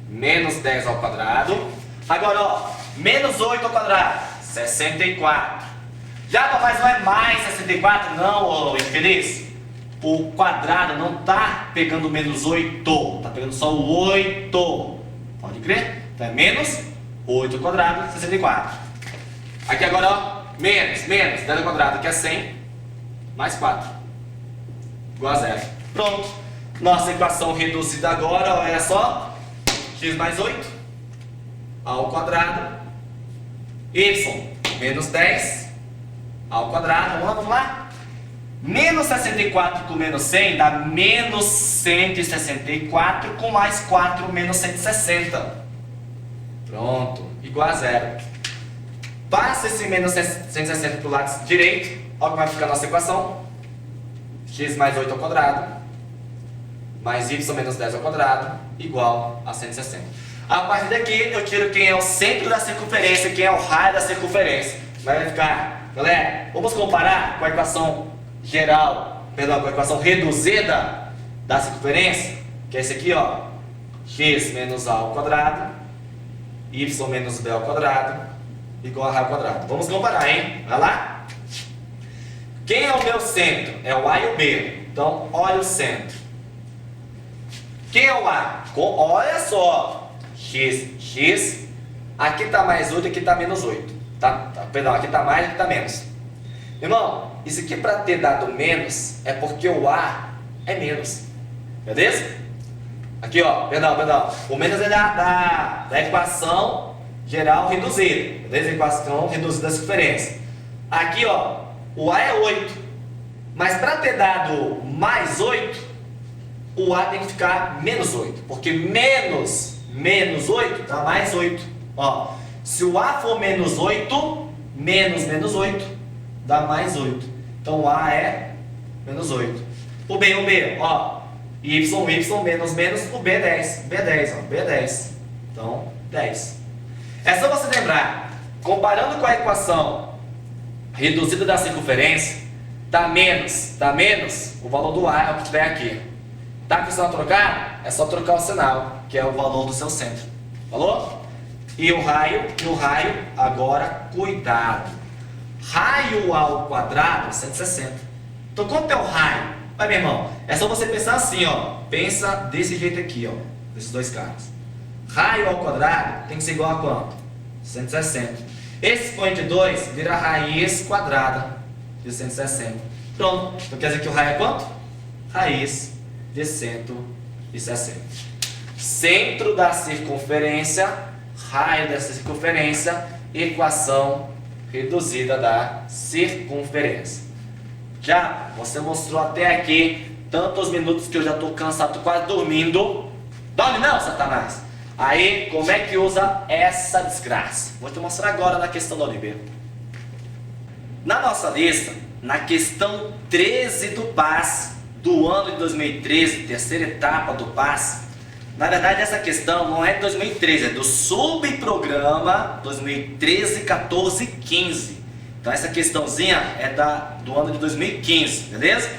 menos 10 ao quadrado. Agora, ó, menos 8 ao quadrado, 64. Já, mas não é mais 64? Não, ô infeliz. O quadrado não tá pegando menos 8, tá pegando só o 8. Pode crer? Então é menos 8 ao quadrado, 64. Aqui agora, ó, menos 10 ao quadrado, que é 100, mais 4, igual a 0. Pronto. Nossa equação reduzida agora, ó, é só x mais 8 ao quadrado, y menos 10 ao quadrado, vamos lá. Menos 64 com menos 100 dá menos 164 com mais 4 menos 160. Pronto, igual a 0. Passa esse menos 160 para o lado direito. Olha como vai ficar a nossa equação. X mais 8 ao quadrado, mais y menos 10 ao quadrado, igual a 160. A partir daqui eu tiro quem é o centro da circunferência e quem é o raio da circunferência. Vai ficar, galera, vamos comparar com a equação geral, perdão, com a equação reduzida da circunferência, que é esse aqui, ó, x menos a ao quadrado, y menos b ao quadrado, igual a raio ao quadrado. Vamos comparar, hein? Vai lá. Quem é o meu centro? É o A e o B. Então, olha o centro. Quem é o A? Olha só, x, aqui está mais 8, aqui está menos 8. Perdão, aqui está mais, aqui está menos. Irmão, isso aqui para ter dado menos é porque o A é menos. Beleza? Aqui, ó, perdão. O menos é da equação geral reduzida. Beleza? Equação reduzida da circunferência. Aqui, ó, o A é 8. Mas para ter dado mais 8, o A tem que ficar menos 8. Porque menos 8 dá mais 8. Ó, se o A for menos 8, menos 8 dá mais 8. Então o A é menos 8. O B, ó, y, menos, o B é 10. B é 10, ó, B é 10. Então, 10. É só você lembrar, comparando com a equação reduzida da circunferência, tá menos, o valor do A é o que tiver aqui. Tá precisando trocar? É só trocar o sinal, que é o valor do seu centro. Falou? E o raio, agora, cuidado. Raio ao quadrado, 160. Então, quanto é o raio? Vai, meu irmão, é só você pensar assim, ó. Pensa desse jeito aqui, ó. Desses dois caras. Raio ao quadrado tem que ser igual a quanto? 160. Esse expoente de 2 vira raiz quadrada de 160. Pronto. Então quer dizer que o raio é quanto? Raiz de 160. Centro da circunferência, raio dessa circunferência, equação reduzida da circunferência. Já você mostrou até aqui tantos minutos que eu já estou cansado, estou quase dormindo. Dorme não, Satanás! Aí, como é que usa essa desgraça? Vou te mostrar agora na questão da ONB. Na nossa lista, na questão 13 do PAS, do ano de 2013, terceira etapa do PAS, na verdade essa questão não é de 2013, é do subprograma 2013, 14 e 15. Então essa questãozinha é do ano de 2015, beleza?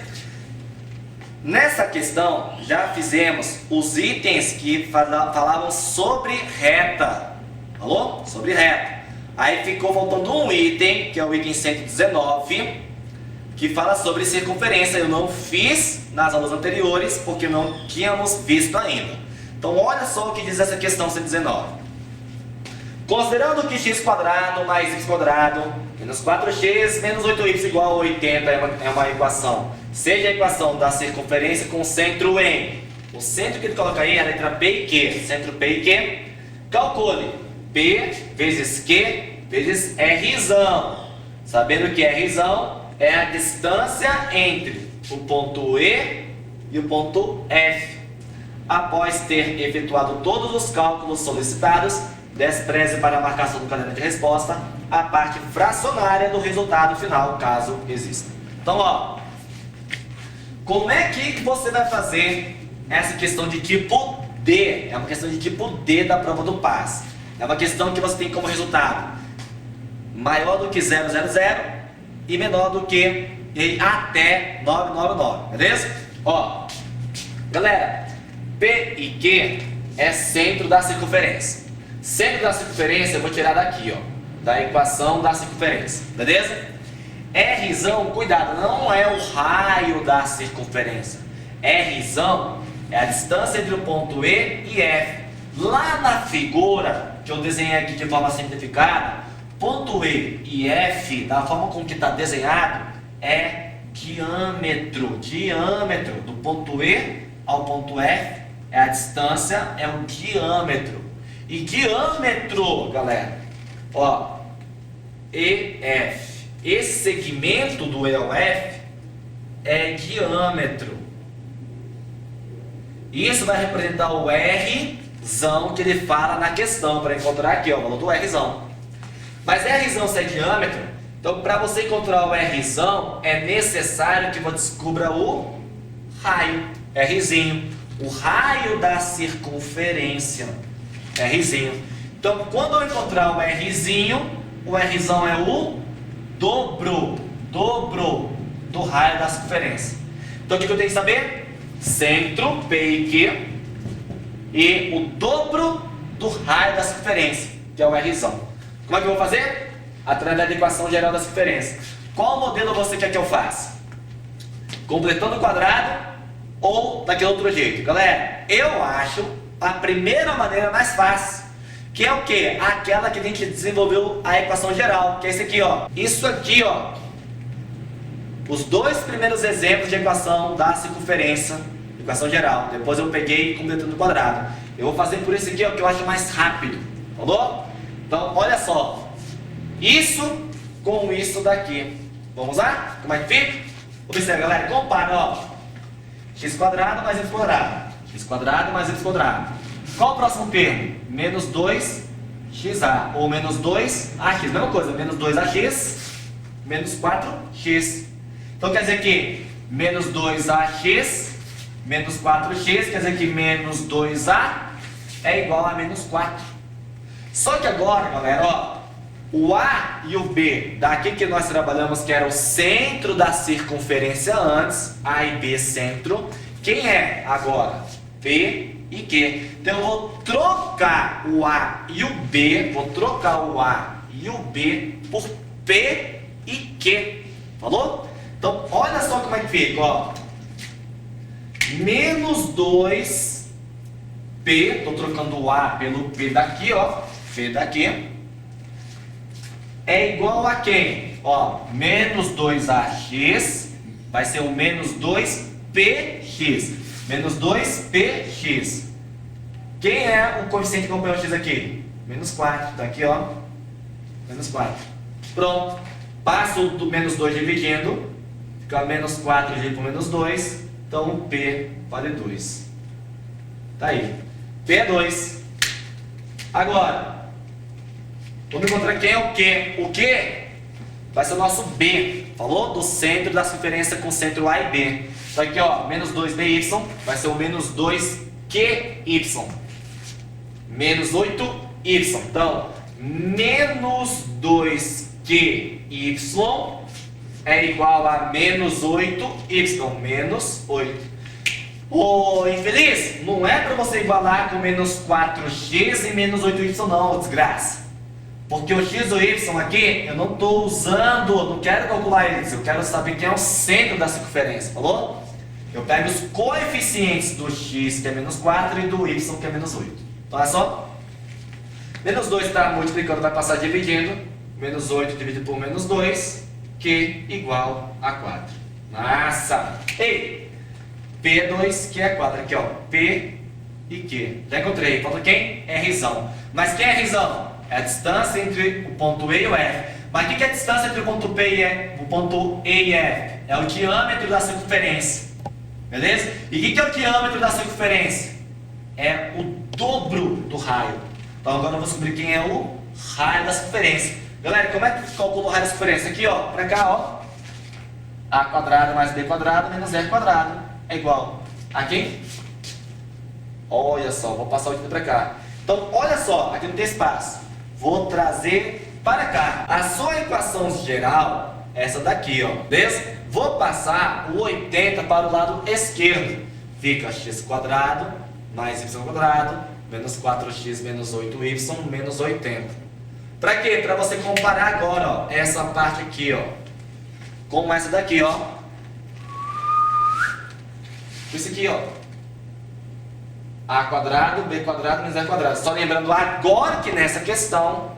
Nessa questão já fizemos os itens que falavam sobre reta. Falou? Sobre reta. Aí ficou faltando um item, que é o item 119, que fala sobre circunferência. Eu não fiz nas aulas anteriores, porque não tínhamos visto ainda. Então olha só o que diz essa questão 119. Considerando que x² mais y² menos 4x menos 8y igual a 80 é uma equação, seja a equação da circunferência com centro em. O centro que ele coloca aí é a letra P e Q. Centro P e Q. Calcule P vezes Q vezes Rzão. Sabendo que Rzão é a distância entre o ponto E e o ponto F. Após ter efetuado todos os cálculos solicitados, despreze para a marcação do caderno de resposta a parte fracionária do resultado final, caso exista. Então, ó, como é que você vai fazer essa questão de tipo D? É uma questão de tipo D da prova do PAS. É uma questão que você tem como resultado maior do que 000 e menor do que e até 999, beleza? Ó, galera, P e Q é centro da circunferência. Centro da circunferência eu vou tirar daqui, ó, da equação da circunferência, beleza? Rzão, cuidado, não é o raio da circunferência. Rzão é a distância entre o ponto E e F. Lá na figura que eu desenhei aqui de forma simplificada, ponto E e F, da forma como que está desenhado, é diâmetro. Diâmetro do ponto E ao ponto F é a distância, é o diâmetro. E diâmetro, galera, ó, EF. Esse segmento do E ao F é diâmetro. Isso vai representar o Rzão que ele fala na questão, para encontrar aqui, ó, o valor do Rzão. Mas Rzão se é diâmetro, então para você encontrar o Rzão é necessário que você descubra o raio, Rzinho, o raio da circunferência. Rzinho. Então, quando eu encontrar o Rzinho, o Rzão é o dobro do raio da circunferência. Então, o que eu tenho que saber? Centro, P e Q, e o dobro do raio da circunferência, que é o Rzão. Como é que eu vou fazer? Através da equação geral da circunferência. Qual modelo você quer que eu faça? Completando o quadrado ou daquele outro jeito? Galera, eu acho a primeira maneira mais fácil, que é o que? Aquela que a gente desenvolveu a equação geral, que é esse aqui, ó. Isso aqui, ó. Os dois primeiros exemplos de equação da circunferência, equação geral. Depois eu peguei completando o quadrado. Eu vou fazer por esse aqui, ó, que eu acho mais rápido. Falou? Então, olha só. Isso com isso daqui. Vamos lá? Como é que fica? Observe, galera. Compara, ó. X² mais y². X² mais y². Qual o próximo termo? Menos 2xa ou menos 2ax. Mesma coisa, menos 2ax, menos 4x. Então quer dizer que menos 2ax, menos 4x, quer dizer que menos 2a é igual a menos 4. Só que agora, galera, ó, o A e o B, daqui que nós trabalhamos, que era o centro da circunferência antes, A e B centro, quem é agora? P e Q. Então eu vou trocar o A e o B, por P e Q. Falou? Então olha só como é que fica, ó. Menos 2P, estou trocando o A pelo P daqui, ó. P daqui. É igual a quem? Ó, menos 2ax vai ser o menos 2px. Menos 2px. Quem é o coeficiente que acompanha o x aqui? Menos 4. Então aqui, ó. Menos 4. Pronto. Passo do menos 2 dividindo. Fica menos 4 dividido por menos 2. Então o P vale 2. Tá aí. P é 2. Agora, vamos encontrar quem é o Q. O Q vai ser o nosso B. Falou? Do centro da circunferência com o centro A e B. Então aqui, ó, menos 2BY vai ser o menos 2QY. Menos 8Y. Então, menos 2QY é igual a menos 8Y. Menos 8. Ô, infeliz, não é para você igualar com menos 4x e menos 8y não, desgraça. Porque o x e o y aqui, eu não estou usando, não quero calcular eles, eu quero saber quem é o centro da circunferência, falou? Eu pego os coeficientes do x, que é menos 4, e do y, que é menos 8. Então, olha só. Menos 2 está multiplicando, vai passar dividindo. Menos 8 dividido por menos 2, que igual a 4. Massa! Ei! P2, que é 4. Aqui, ó. P e Q. Já encontrei. Falta quem? Rzão. Mas quem é Rzão? É a distância entre o ponto E e o F. Mas o que é a distância entre o ponto P e F? O ponto E e F? É o diâmetro da circunferência. Beleza? E o que é o diâmetro da circunferência? É o dobro do raio. Então agora eu vou descobrir quem é o raio da circunferência. Galera, como é que calcula o raio da circunferência? Aqui, ó. Pra cá, ó. A quadrado mais B quadrado menos R quadrado. É igual a quem? Olha só, vou passar o 80 para cá. Então, olha só, aqui não tem espaço. Vou trazer para cá. A sua equação geral é essa daqui, ó. Beleza? Vou passar o 80 para o lado esquerdo. Fica x quadrado mais y quadrado menos 4x menos 8y menos 80. Para quê? Para você comparar agora, ó, essa parte aqui, ó, com essa daqui, ó. Isso aqui, ó. A quadrado, B quadrado, menos R quadrado. Só lembrando agora que nessa questão,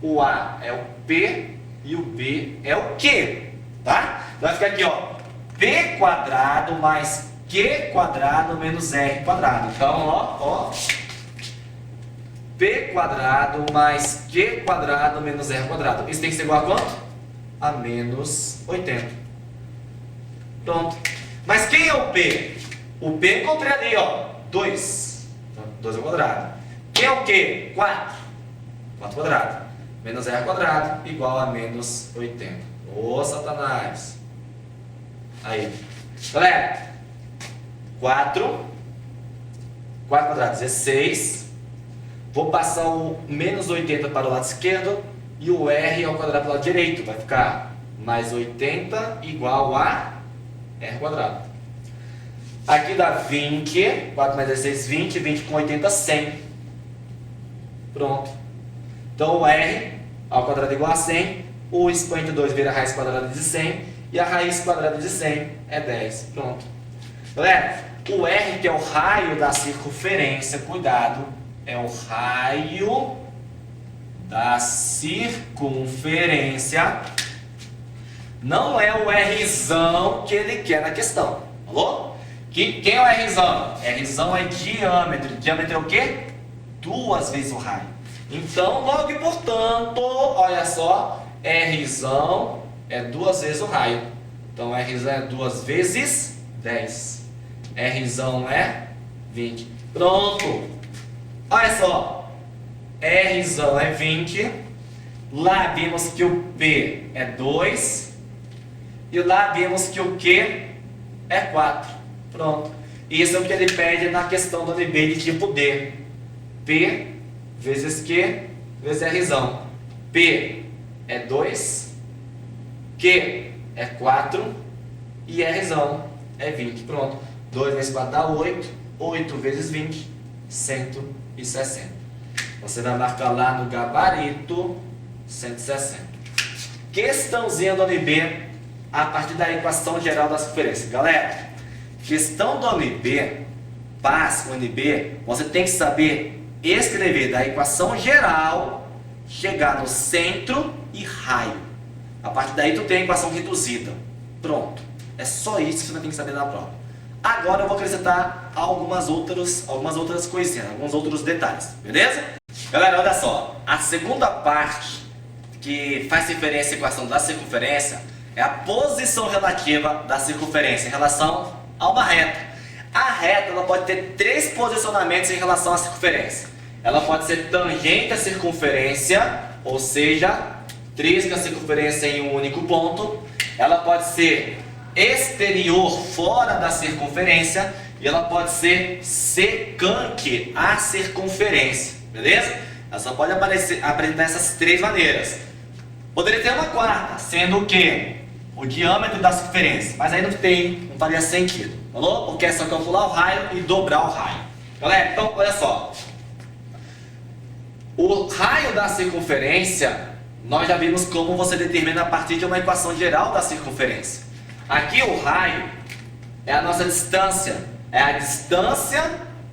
o A é o P e o B é o Q. Tá? Vai ficar aqui, ó. P quadrado mais Q quadrado menos R quadrado. Então, ó. P quadrado mais Q quadrado menos R quadrado. Isso tem que ser igual a quanto? A menos 80. Pronto. Mas quem é o P? O P encontrei ali, ó, 2. Então, 2 ao quadrado. Quem é o Q? 4. 4 quadrado. Menos R quadrado igual a menos 80. Ô, Satanás. Aí. Galera, 4 quadrado, 16. Vou passar o menos 80 para o lado esquerdo e o R ao quadrado para o lado direito. Vai ficar mais 80 igual a R quadrado. Aqui dá 20, 4 mais 16, 20, 20 com 80, 100. Pronto. Então o R ao quadrado igual a 100, o expoente 2 vira a raiz quadrada de 100, e a raiz quadrada de 100 é 10. Pronto. Galera, o R, que é o raio da circunferência, cuidado, é o raio da circunferência, não é o Rzão que ele quer na questão. Falou? Quem é o Rzão? Rzão é diâmetro. Diâmetro é o quê? 2 vezes o raio. Então, logo e portanto, olha só, Rzão é 2 vezes o raio. Então, Rzão é 2 vezes 10. Rzão é 20. Pronto. Olha só, Rzão é 20. Lá vimos que o P é 2. E lá vimos que o Q é 4. Pronto. Isso é o que ele pede na questão do NB de tipo D. P vezes Q vezes Rzão. P é 2. Q é 4. E Rzão é 20. Pronto. 2 vezes 4 dá 8. 8 vezes 20, 160. Você vai marcar lá no gabarito 160. Questãozinha do NB a partir da equação geral da circunferência. Galera, questão do NB, PAS, o NB, você tem que saber escrever da equação geral, chegar no centro e raio. A partir daí tu tem a equação reduzida. Pronto. É só isso que você tem que saber na prova. Agora eu vou acrescentar algumas outras coisinhas, alguns outros detalhes, beleza? Galera, olha só, a segunda parte que faz referência à equação da circunferência é a posição relativa da circunferência em relação a uma reta. A reta ela pode ter três posicionamentos em relação à circunferência. Ela pode ser tangente à circunferência, ou seja, trisca a circunferência em um único ponto. Ela pode ser exterior, fora da circunferência, e ela pode ser secante à circunferência, beleza? Ela só pode apresentar essas três maneiras. Poderia ter uma quarta, sendo o quê? O diâmetro da circunferência, mas aí não faria sentido, falou? Porque é só calcular o raio e dobrar o raio. Galera, então olha só. O raio da circunferência, nós já vimos como você determina a partir de uma equação geral da circunferência. Aqui o raio é a nossa distância, é a distância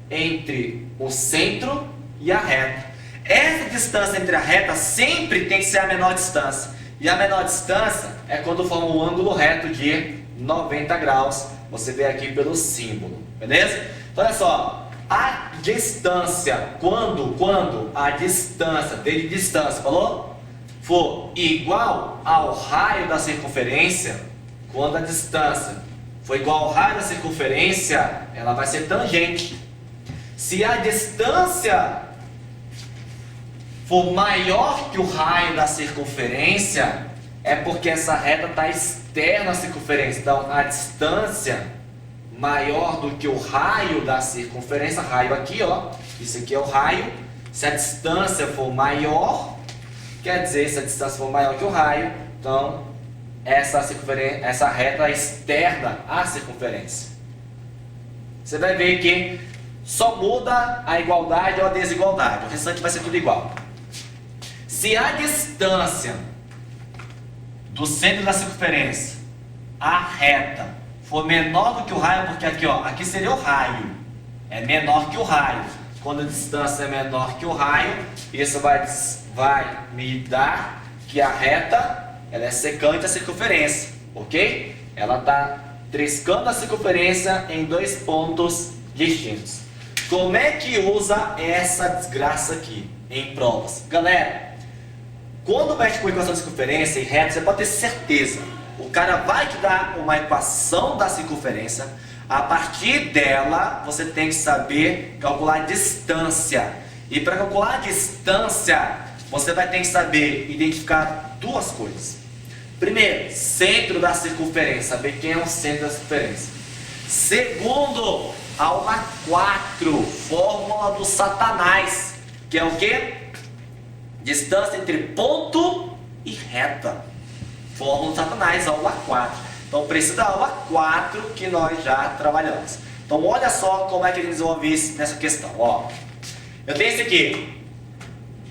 entre o centro e a reta. Essa distância entre a reta sempre tem que ser a menor distância. E a menor distância é quando forma um ângulo reto de 90 graus. Você vê aqui pelo símbolo, beleza? Então olha só, a distância, quando a distância, de distância, falou? For igual ao raio da circunferência, quando a distância for igual ao raio da circunferência, ela vai ser tangente. Se a distância for maior que o raio da circunferência, é porque essa reta está externa à circunferência. Então, a distância maior do que o raio da circunferência, raio aqui, ó, isso aqui é o raio. Se a distância for maior, quer dizer, se a distância for maior que o raio, então essa reta é externa à circunferência. Você vai ver que só muda a igualdade ou a desigualdade, o restante vai ser tudo igual. Se a distância do centro da circunferência, a reta, for menor do que o raio, porque aqui, ó, aqui seria o raio, é menor que o raio. Quando a distância é menor que o raio, isso vai me dar que a reta ela é secante à circunferência, ok? Ela está triscando a circunferência em dois pontos distintos. Como é que usa essa desgraça aqui em provas? Galera, quando mexe com equação de circunferência e reta, você pode ter certeza. O cara vai te dar uma equação da circunferência. A partir dela, você tem que saber calcular a distância. E para calcular a distância, você vai ter que saber identificar duas coisas. Primeiro, centro da circunferência. Saber quem é o centro da circunferência. Segundo, aula 4, fórmula do Satanás. Que é o quê? Distância entre ponto e reta. Fórmula do Satanás, aula 4. Então precisa da aula 4 que nós já trabalhamos. Então olha só como é que a gente desenvolve isso nessa questão. Ó, eu tenho esse aqui.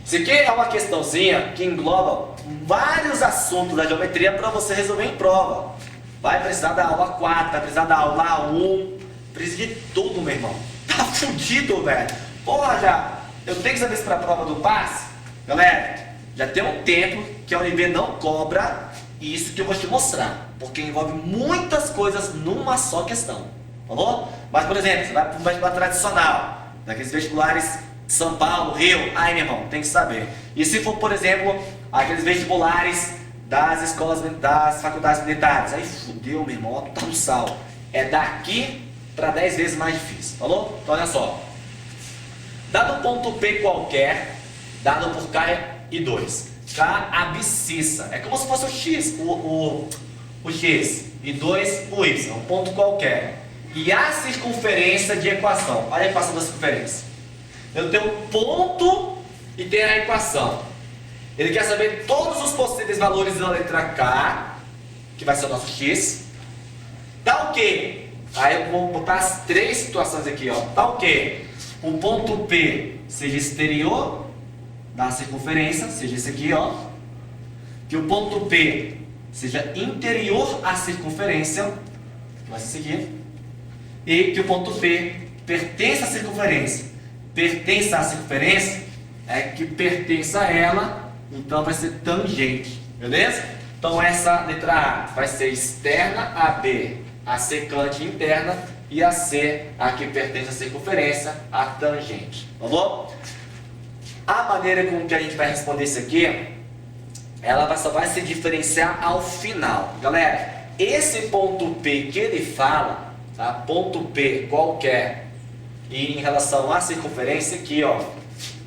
Isso aqui é uma questãozinha que engloba vários assuntos da geometria para você resolver em prova. Vai precisar da aula 4, vai precisar da aula 1. Precisa de tudo, meu irmão. Tá fudido, velho. Porra, eu tenho que saber isso para a prova do passe. Galera, já tem um tempo que a UNB não cobra isso que eu vou te mostrar, porque envolve muitas coisas numa só questão, falou? Mas, por exemplo, você vai para um vestibular tradicional, daqueles vestibulares de São Paulo, Rio, aí, meu irmão, tem que saber. E se for, por exemplo, aqueles vestibulares das escolas, das faculdades militares, aí fudeu, meu irmão, tá no sal. É daqui para 10 vezes mais difícil, falou? Então, olha só. Dado um ponto P qualquer, dado por K e 2. K abscissa. É como se fosse o X, o X. E 2 o Y. Um ponto qualquer. E a circunferência de equação. Olha a equação da circunferência. Eu tenho um ponto e tenho a equação. Ele quer saber todos os possíveis valores da letra K, que vai ser o nosso X. Tá o quê? Aí eu vou botar as três situações aqui, ó. Tá o quê? O ponto P seja exterior da circunferência, seja esse aqui, ó. Que o ponto P seja interior à circunferência, que vai ser esse aqui. E que o ponto P pertence à circunferência. Pertence à circunferência é que pertence a ela, então vai ser tangente, beleza? Então essa letra A vai ser externa a B a secante interna, e a C, a que pertence à circunferência, a tangente. Tá bom? A maneira com que a gente vai responder isso aqui, ela só vai se diferenciar ao final. Galera, esse ponto P que ele fala, tá? Ponto P qualquer, e em relação à circunferência aqui, ó.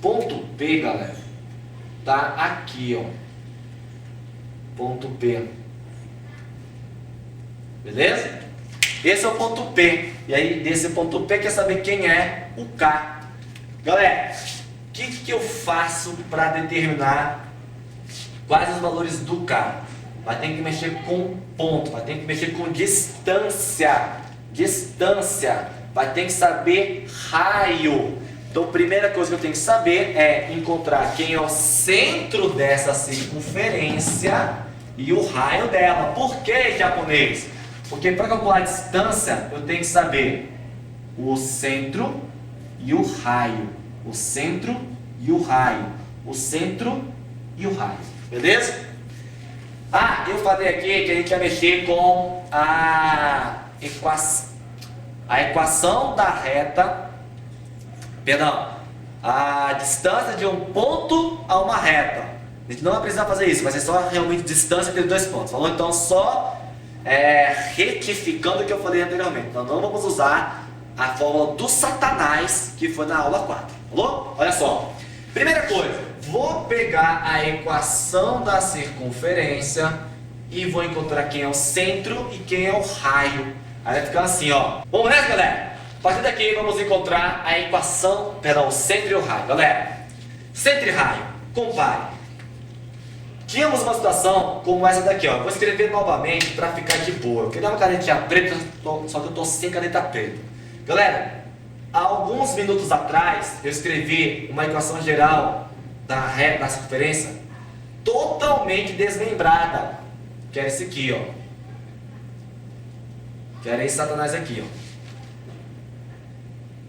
Ponto P, galera, tá aqui, ó. Ponto P. Beleza? Esse é o ponto P. E aí, desse ponto P, quer saber quem é o K. Galera, o que eu faço para determinar quais os valores do K? Vai ter que mexer com ponto, vai ter que mexer com distância. Distância. Vai ter que saber raio. Então, a primeira coisa que eu tenho que saber é encontrar quem é o centro dessa circunferência e o raio dela. Por que, japonês? Porque para calcular a distância, eu tenho que saber o centro e o raio. O centro e o raio. O centro e o raio. Beleza? Ah, eu falei aqui que a gente ia mexer com a equação da reta. Perdão. A distância de um ponto a uma reta. A gente não vai precisar fazer isso, vai ser só realmente distância entre dois pontos. Falou? Então, só retificando o que eu falei anteriormente. Então, não vamos usar a fórmula do Satanás, que foi na aula 4. Falou? Olha só. Primeira coisa, vou pegar a equação da circunferência e vou encontrar quem é o centro e quem é o raio. Aí vai ficar assim, ó. Vamos nessa, galera? A partir daqui, vamos encontrar a equação, perdão, o centro e o raio. Galera, centro e raio, compare. Tínhamos uma situação como essa daqui, ó. Vou escrever novamente para ficar de boa. Eu queria uma canetinha preta, só que eu tô sem caneta preta. Galera, há alguns minutos atrás eu escrevi uma equação geral da reta da circunferência totalmente desmembrada. Que era esse aqui, ó. Que era esse Satanás aqui, ó.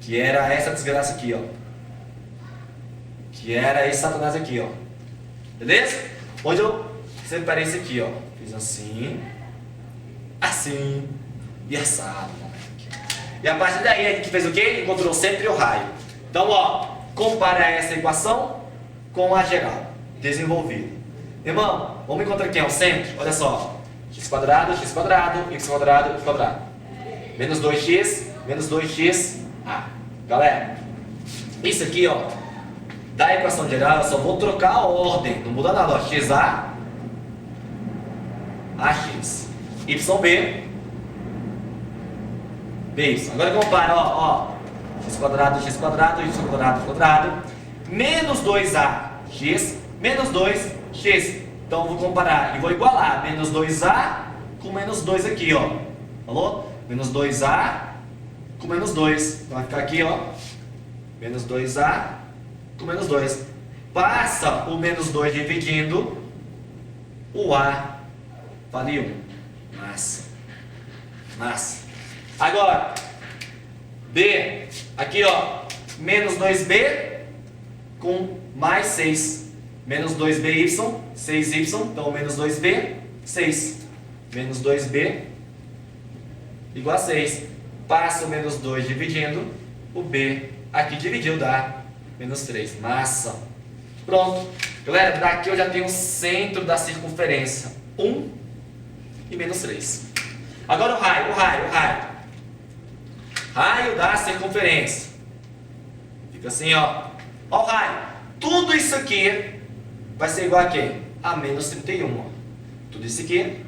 Que era essa desgraça aqui, ó. Que era esse Satanás aqui, ó. Beleza? Onde eu separei esse aqui, ó. Fiz assim, assim e assado. E a partir daí a gente fez o quê? Encontrou sempre o raio. Então, ó, compara essa equação com a geral desenvolvida. Irmão, vamos encontrar quem é o centro? Olha só. X quadrado, x quadrado, x quadrado, x quadrado. Menos 2x, a. Galera, isso aqui, ó, da equação geral, eu só vou trocar a ordem. Não muda nada, ó. XA, AX. YB, BY. Agora compara, ó. X quadrado, y quadrado, y quadrado. Menos 2AX, menos 2x. Então eu vou comparar e vou igualar menos 2A com menos 2 aqui, ó. Falou? Menos 2A com menos 2. Então vai ficar aqui, ó. Menos 2A com menos 2. Passa o menos 2 dividindo. O A vale 1. Massa. Massa. Agora, B. Aqui, ó. Menos 2B com mais 6. Menos 2BY, 6Y. Então, menos 2B, 6. Menos 2B igual a 6. Passa o menos 2 dividindo. O B aqui dividiu, dá menos 3. Massa. Pronto. Galera, daqui eu já tenho o centro da circunferência. 1 e menos 3. Agora o raio. Raio da circunferência. Fica assim, ó. Ó o raio. Tudo isso aqui vai ser igual a quem? A menos 31. Ó. Tudo isso aqui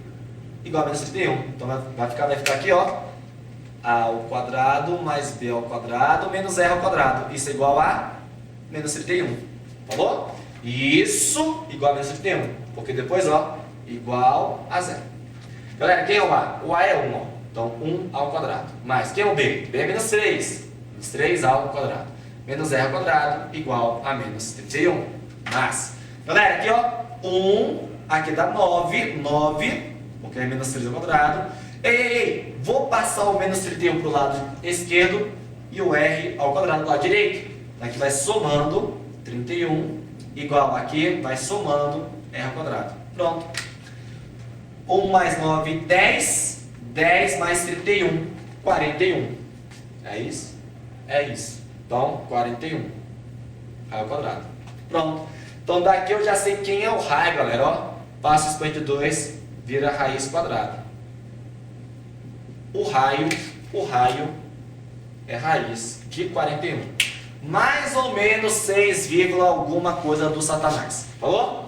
igual a menos 31. Então vai ficar aqui, ó. A ao quadrado mais B ao quadrado menos R ao quadrado. Isso é igual a menos 31. Falou? Isso igual a menos 31. Porque depois, ó, igual a 0. Galera, quem é o A? O A é 1, ó. Então 1 ao quadrado. Mais, quem é o B? B é menos 3. Menos 3 ao quadrado. Menos R ao quadrado igual a menos 31. Mas, galera, aqui, ó, 1, aqui dá 9, porque é menos 3 ao quadrado. Ei, vou passar o menos 31 para o lado esquerdo e o R ao quadrado do lado direito. Aqui vai somando 31 igual aqui, vai somando R ao quadrado. Pronto. 1 mais 9, 10. 10 mais 31, 41. É isso? É isso. Então, 41. Raio ao quadrado. Pronto. Então, daqui eu já sei quem é o raio, galera. Ó, passo o expoente 2, vira raiz quadrada. O raio é raiz de 41. Mais ou menos 6, alguma coisa do satanás. Falou?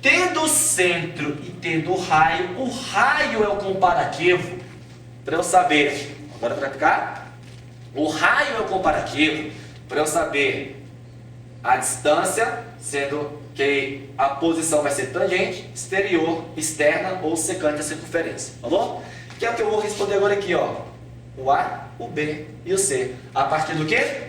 Tendo o centro e tendo o raio é o comparativo para eu saber. Agora para ficar? O raio é o comparativo para eu saber a distância, sendo que a posição vai ser tangente, exterior, externa ou secante à circunferência. Falou? Que é o que eu vou responder agora aqui, ó. O A, o B e o C. A partir do quê?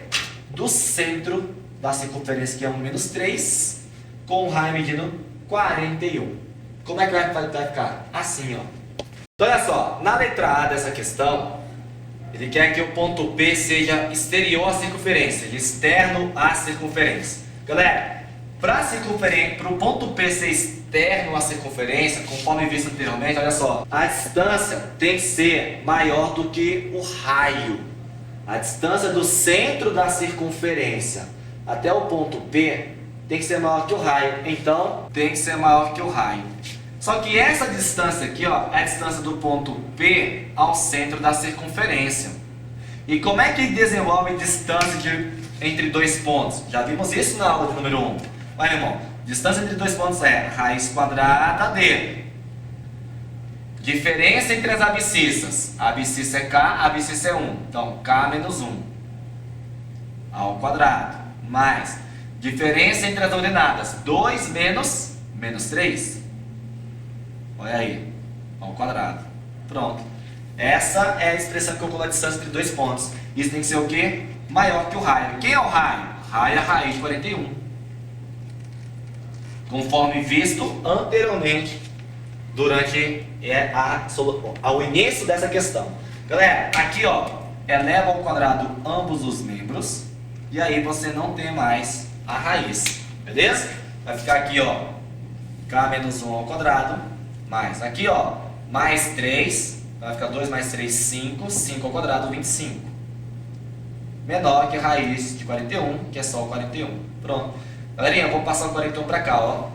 Do centro da circunferência, que é 1 menos 3, com o raio medindo 41. Como é que vai ficar? Assim, ó. Então, olha só. Na letra A dessa questão, ele quer que o ponto P seja exterior à circunferência, externo à circunferência. Galera, para o ponto P ser externo à circunferência, conforme visto anteriormente, olha só, a distância tem que ser maior do que o raio. A distância do centro da circunferência até o ponto P tem que ser maior que o raio. Então, tem que ser maior que o raio. Só que essa distância aqui, ó, é a distância do ponto P ao centro da circunferência. E como é que desenvolve distância entre dois pontos? Já vimos isso na aula de número 1. Olha, irmão, distância entre dois pontos é raiz quadrada de diferença entre as abscissas. A abscissa é K, a abscissa é 1. Então, K menos 1 ao quadrado. Mais diferença entre as ordenadas. 2 menos 3. Olha aí. Ao quadrado. Pronto. Essa é a expressão que eu coloco a distância entre dois pontos. Isso tem que ser o quê? Maior que o raio. Quem é o raio? Raio é a raiz de 41. Conforme visto anteriormente durante o início dessa questão. Galera, aqui ó, eleva ao quadrado ambos os membros e aí você não tem mais a raiz, beleza? Vai ficar aqui ó, K menos 1 ao quadrado, mais aqui ó, mais 3, vai ficar 2 mais 3, 5, 5 ao quadrado, 25. Menor que a raiz de 41, que é só o 41. Pronto. Galerinha, eu vou passar o 41 para cá, ó.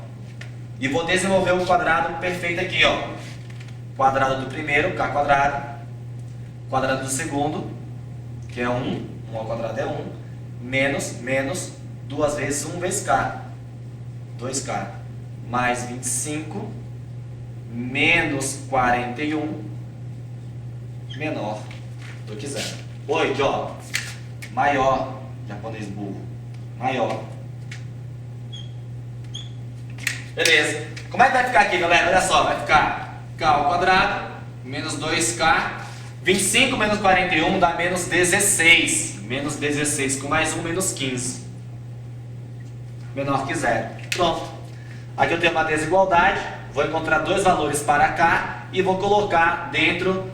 E vou desenvolver o quadrado perfeito aqui, ó. Quadrado do primeiro, K quadrado. Quadrado do segundo, que é 1. 1 ao quadrado é 1. Menos 2 vezes 1 vezes K. 2K. Mais 25. Menos 41. Menor do que 0. 8, ó. Maior. Japonês burro. Maior. Beleza. Como é que vai ficar aqui, galera? Olha só, vai ficar K ao quadrado, menos 2K, 25 menos 41 dá menos 16. Menos 16 com mais 1, menos 15. Menor que 0. Pronto. Aqui eu tenho uma desigualdade, vou encontrar dois valores para K e vou colocar dentro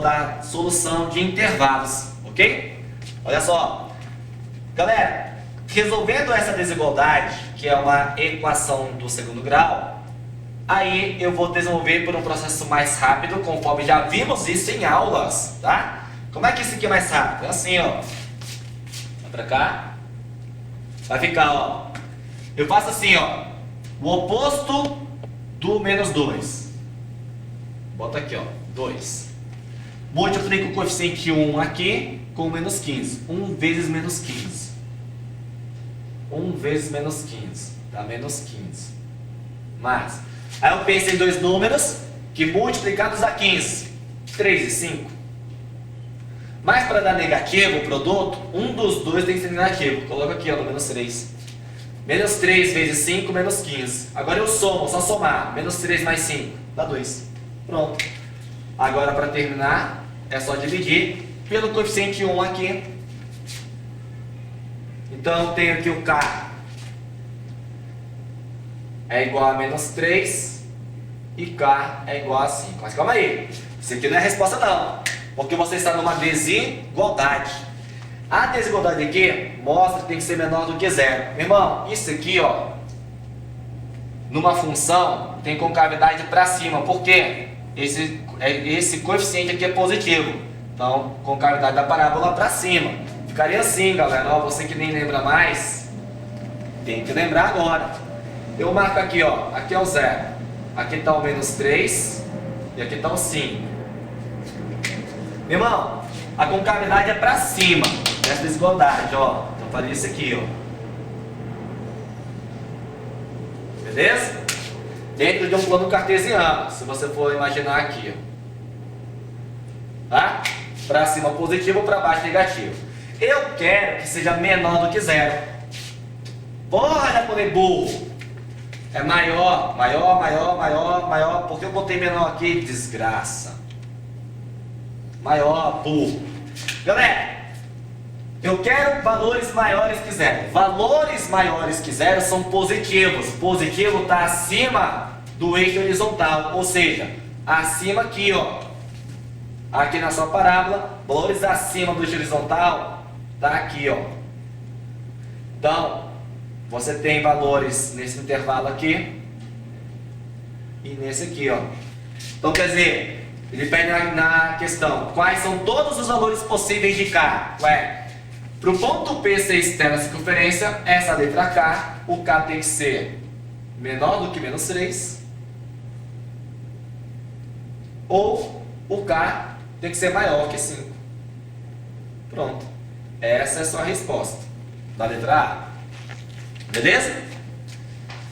da solução de intervalos, ok? Olha só. Galera, resolvendo essa desigualdade, que é uma equação do segundo grau, aí eu vou desenvolver por um processo mais rápido, conforme já vimos isso em aulas, tá? Como é que isso aqui é mais rápido? É assim, ó. Vai pra cá. Vai ficar, ó. Eu faço assim, ó. O oposto do menos 2. Bota aqui, ó. 2. Multiplico o coeficiente 1 aqui com menos 15. 1 vezes menos 15. 1 vezes menos 15, dá menos 15. Mais. Aí eu penso em dois números que multiplicados dá 15. 3 e 5. Mas para dar negativo o produto, um dos dois tem que ser negativo. Coloco aqui, ó, no menos 3. Menos 3 vezes 5, menos 15. Agora eu somo, só somar. Menos 3 mais 5, dá 2. Pronto. Agora para terminar, é só dividir pelo coeficiente 1 aqui. Então eu tenho aqui o K é igual a menos 3 e K é igual a 5. Mas calma aí, isso aqui não é a resposta não, porque você está numa desigualdade. A desigualdade aqui mostra que tem que ser menor do que 0. Meu irmão, isso aqui ó, numa função tem concavidade para cima. Por quê? esse coeficiente aqui é positivo. Então, concavidade da parábola para cima. Ficaria assim, galera. Ó, você que nem lembra mais, tem que lembrar agora. Eu marco aqui, ó. Aqui é o 0. Aqui está o menos 3. E aqui está o 5. Meu irmão, a concavidade é para cima dessa desigualdade, ó. Então, faria isso aqui, ó. Beleza? Dentro de um plano cartesiano, se você for imaginar aqui, ó. Tá? Para cima positivo, para baixo negativo. Eu quero que seja menor do que 0. Porra, japonês burro! É maior, maior, maior, maior, maior. Por que eu botei menor aqui? Desgraça. Maior, burro. Galera, eu quero valores maiores que 0. Valores maiores que 0 são positivos. Positivo está acima do eixo horizontal. Ou seja, acima aqui, ó. Aqui na sua parábola, valores acima do eixo horizontal, está aqui, ó. Então, você tem valores nesse intervalo aqui e nesse aqui, ó. Então, quer dizer, ele pede na questão, quais são todos os valores possíveis de K? Ué, para o ponto P ser externo à circunferência, essa letra K, o K tem que ser menor do que menos 3, ou o K tem que ser maior que 5. Pronto. Essa é a sua resposta da letra A. Beleza?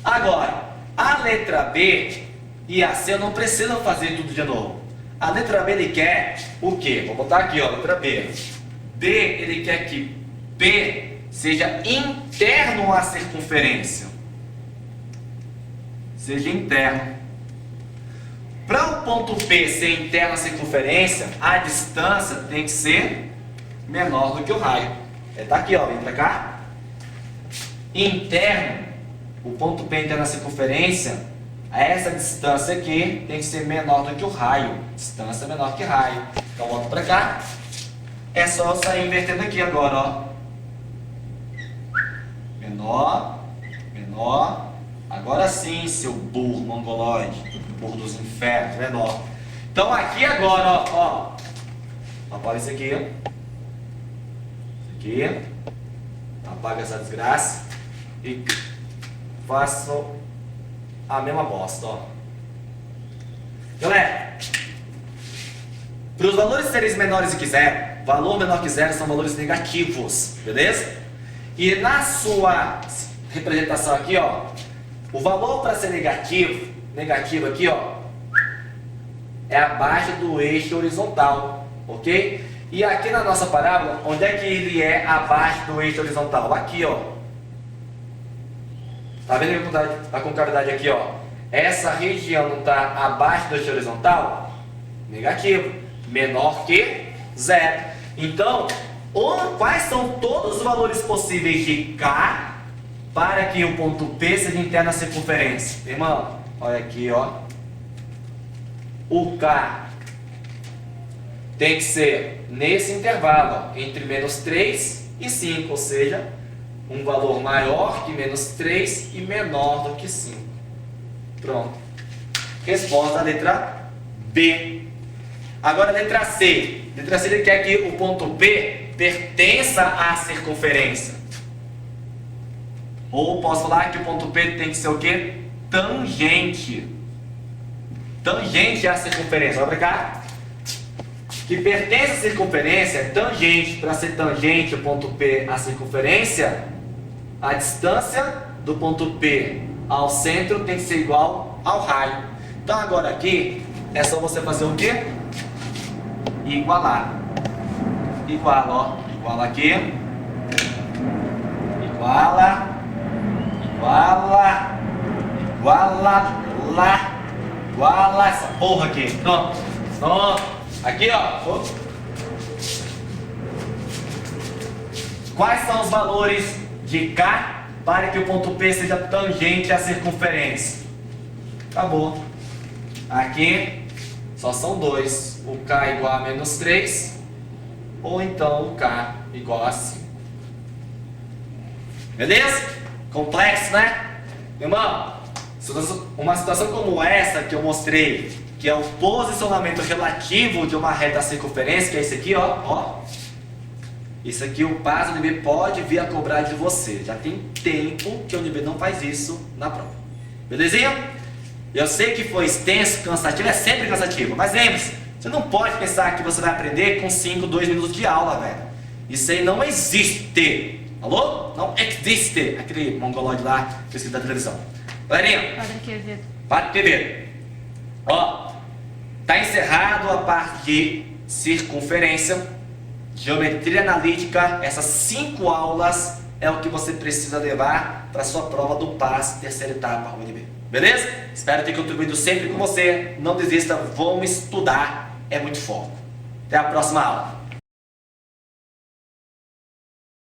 Agora, a letra B e a C eu não preciso fazer tudo de novo. A letra B ele quer o quê? Vou botar aqui, ó, letra B. B ele quer que P seja interno à circunferência. Seja interno. Para o ponto P ser interno à circunferência, a distância tem que ser menor do que o raio. Tá aqui, ó, vem para cá. Interno, o ponto P interno à circunferência, essa distância aqui tem que ser menor do que o raio. Distância menor que raio. Então, volto para cá. É só sair invertendo aqui agora, ó. Menor, menor. Agora sim, seu burro mongoloide. Burro dos infernos, menor. Então, aqui agora, ó. Apaga isso aqui. Isso aqui. Apaga essa desgraça. E faço a mesma bosta, ó. Galera, para os valores serem menores do que 0, valor menor que 0 são valores negativos, beleza? E na sua representação aqui, ó, o valor para ser negativo aqui, ó, é abaixo do eixo horizontal, ok? E aqui na nossa parábola, onde é que ele é abaixo do eixo horizontal? Aqui, ó. Tá vendo a concavidade aqui, ó? Essa região não está abaixo do eixo horizontal? Negativo. Menor que 0. Então, quais são todos os valores possíveis de K para que o ponto P seja interno à circunferência? Irmão, olha aqui, ó. O K tem que ser nesse intervalo, ó, entre menos 3 e 5, ou seja, um valor maior que menos 3 e menor do que 5. Pronto. Resposta da letra B. Agora a letra C. Letra C ele quer que o ponto P pertença à circunferência. Ou posso falar que o ponto P tem que ser o quê? Tangente. Tangente à circunferência. Olha para cá. Que pertence à circunferência é tangente. Para ser tangente o ponto P à circunferência, a distância do ponto P ao centro tem que ser igual ao raio. Então agora aqui é só você fazer o quê? Igualar. Iguala, ó. Iguala aqui. Iguala. Iguala. Iguala. Lá. Iguala essa porra aqui. Pronto. Pronto. Aqui, ó. Quais são os valores de K para que o ponto P seja tangente à circunferência? Acabou. Aqui só são dois. O K igual a menos 3 ou então o K igual a 5. Beleza? Complexo, né? Irmão, uma situação como essa que eu mostrei que é o posicionamento relativo de uma reta circunferência, que é esse aqui, ó. Isso aqui o PAS e o UNB pode vir a cobrar de você. Já tem tempo que o UNB não faz isso na prova. Belezinha? Eu sei que foi extenso, cansativo, é sempre cansativo, mas lembre-se, você não pode pensar que você vai aprender com 2 minutos de aula, velho. Isso aí não existe. Alô? Não existe. Aquele mongoloide lá que eu esqueci da televisão. Galerinha, Padre Quevedo. Ó, tá encerrado a parte de circunferência, geometria analítica. Essas 5 aulas é o que você precisa levar para sua prova do PAS, terceira etapa UNB. Beleza? Espero ter contribuído sempre com você. Não desista, vamos estudar. É muito foco. Até a próxima aula.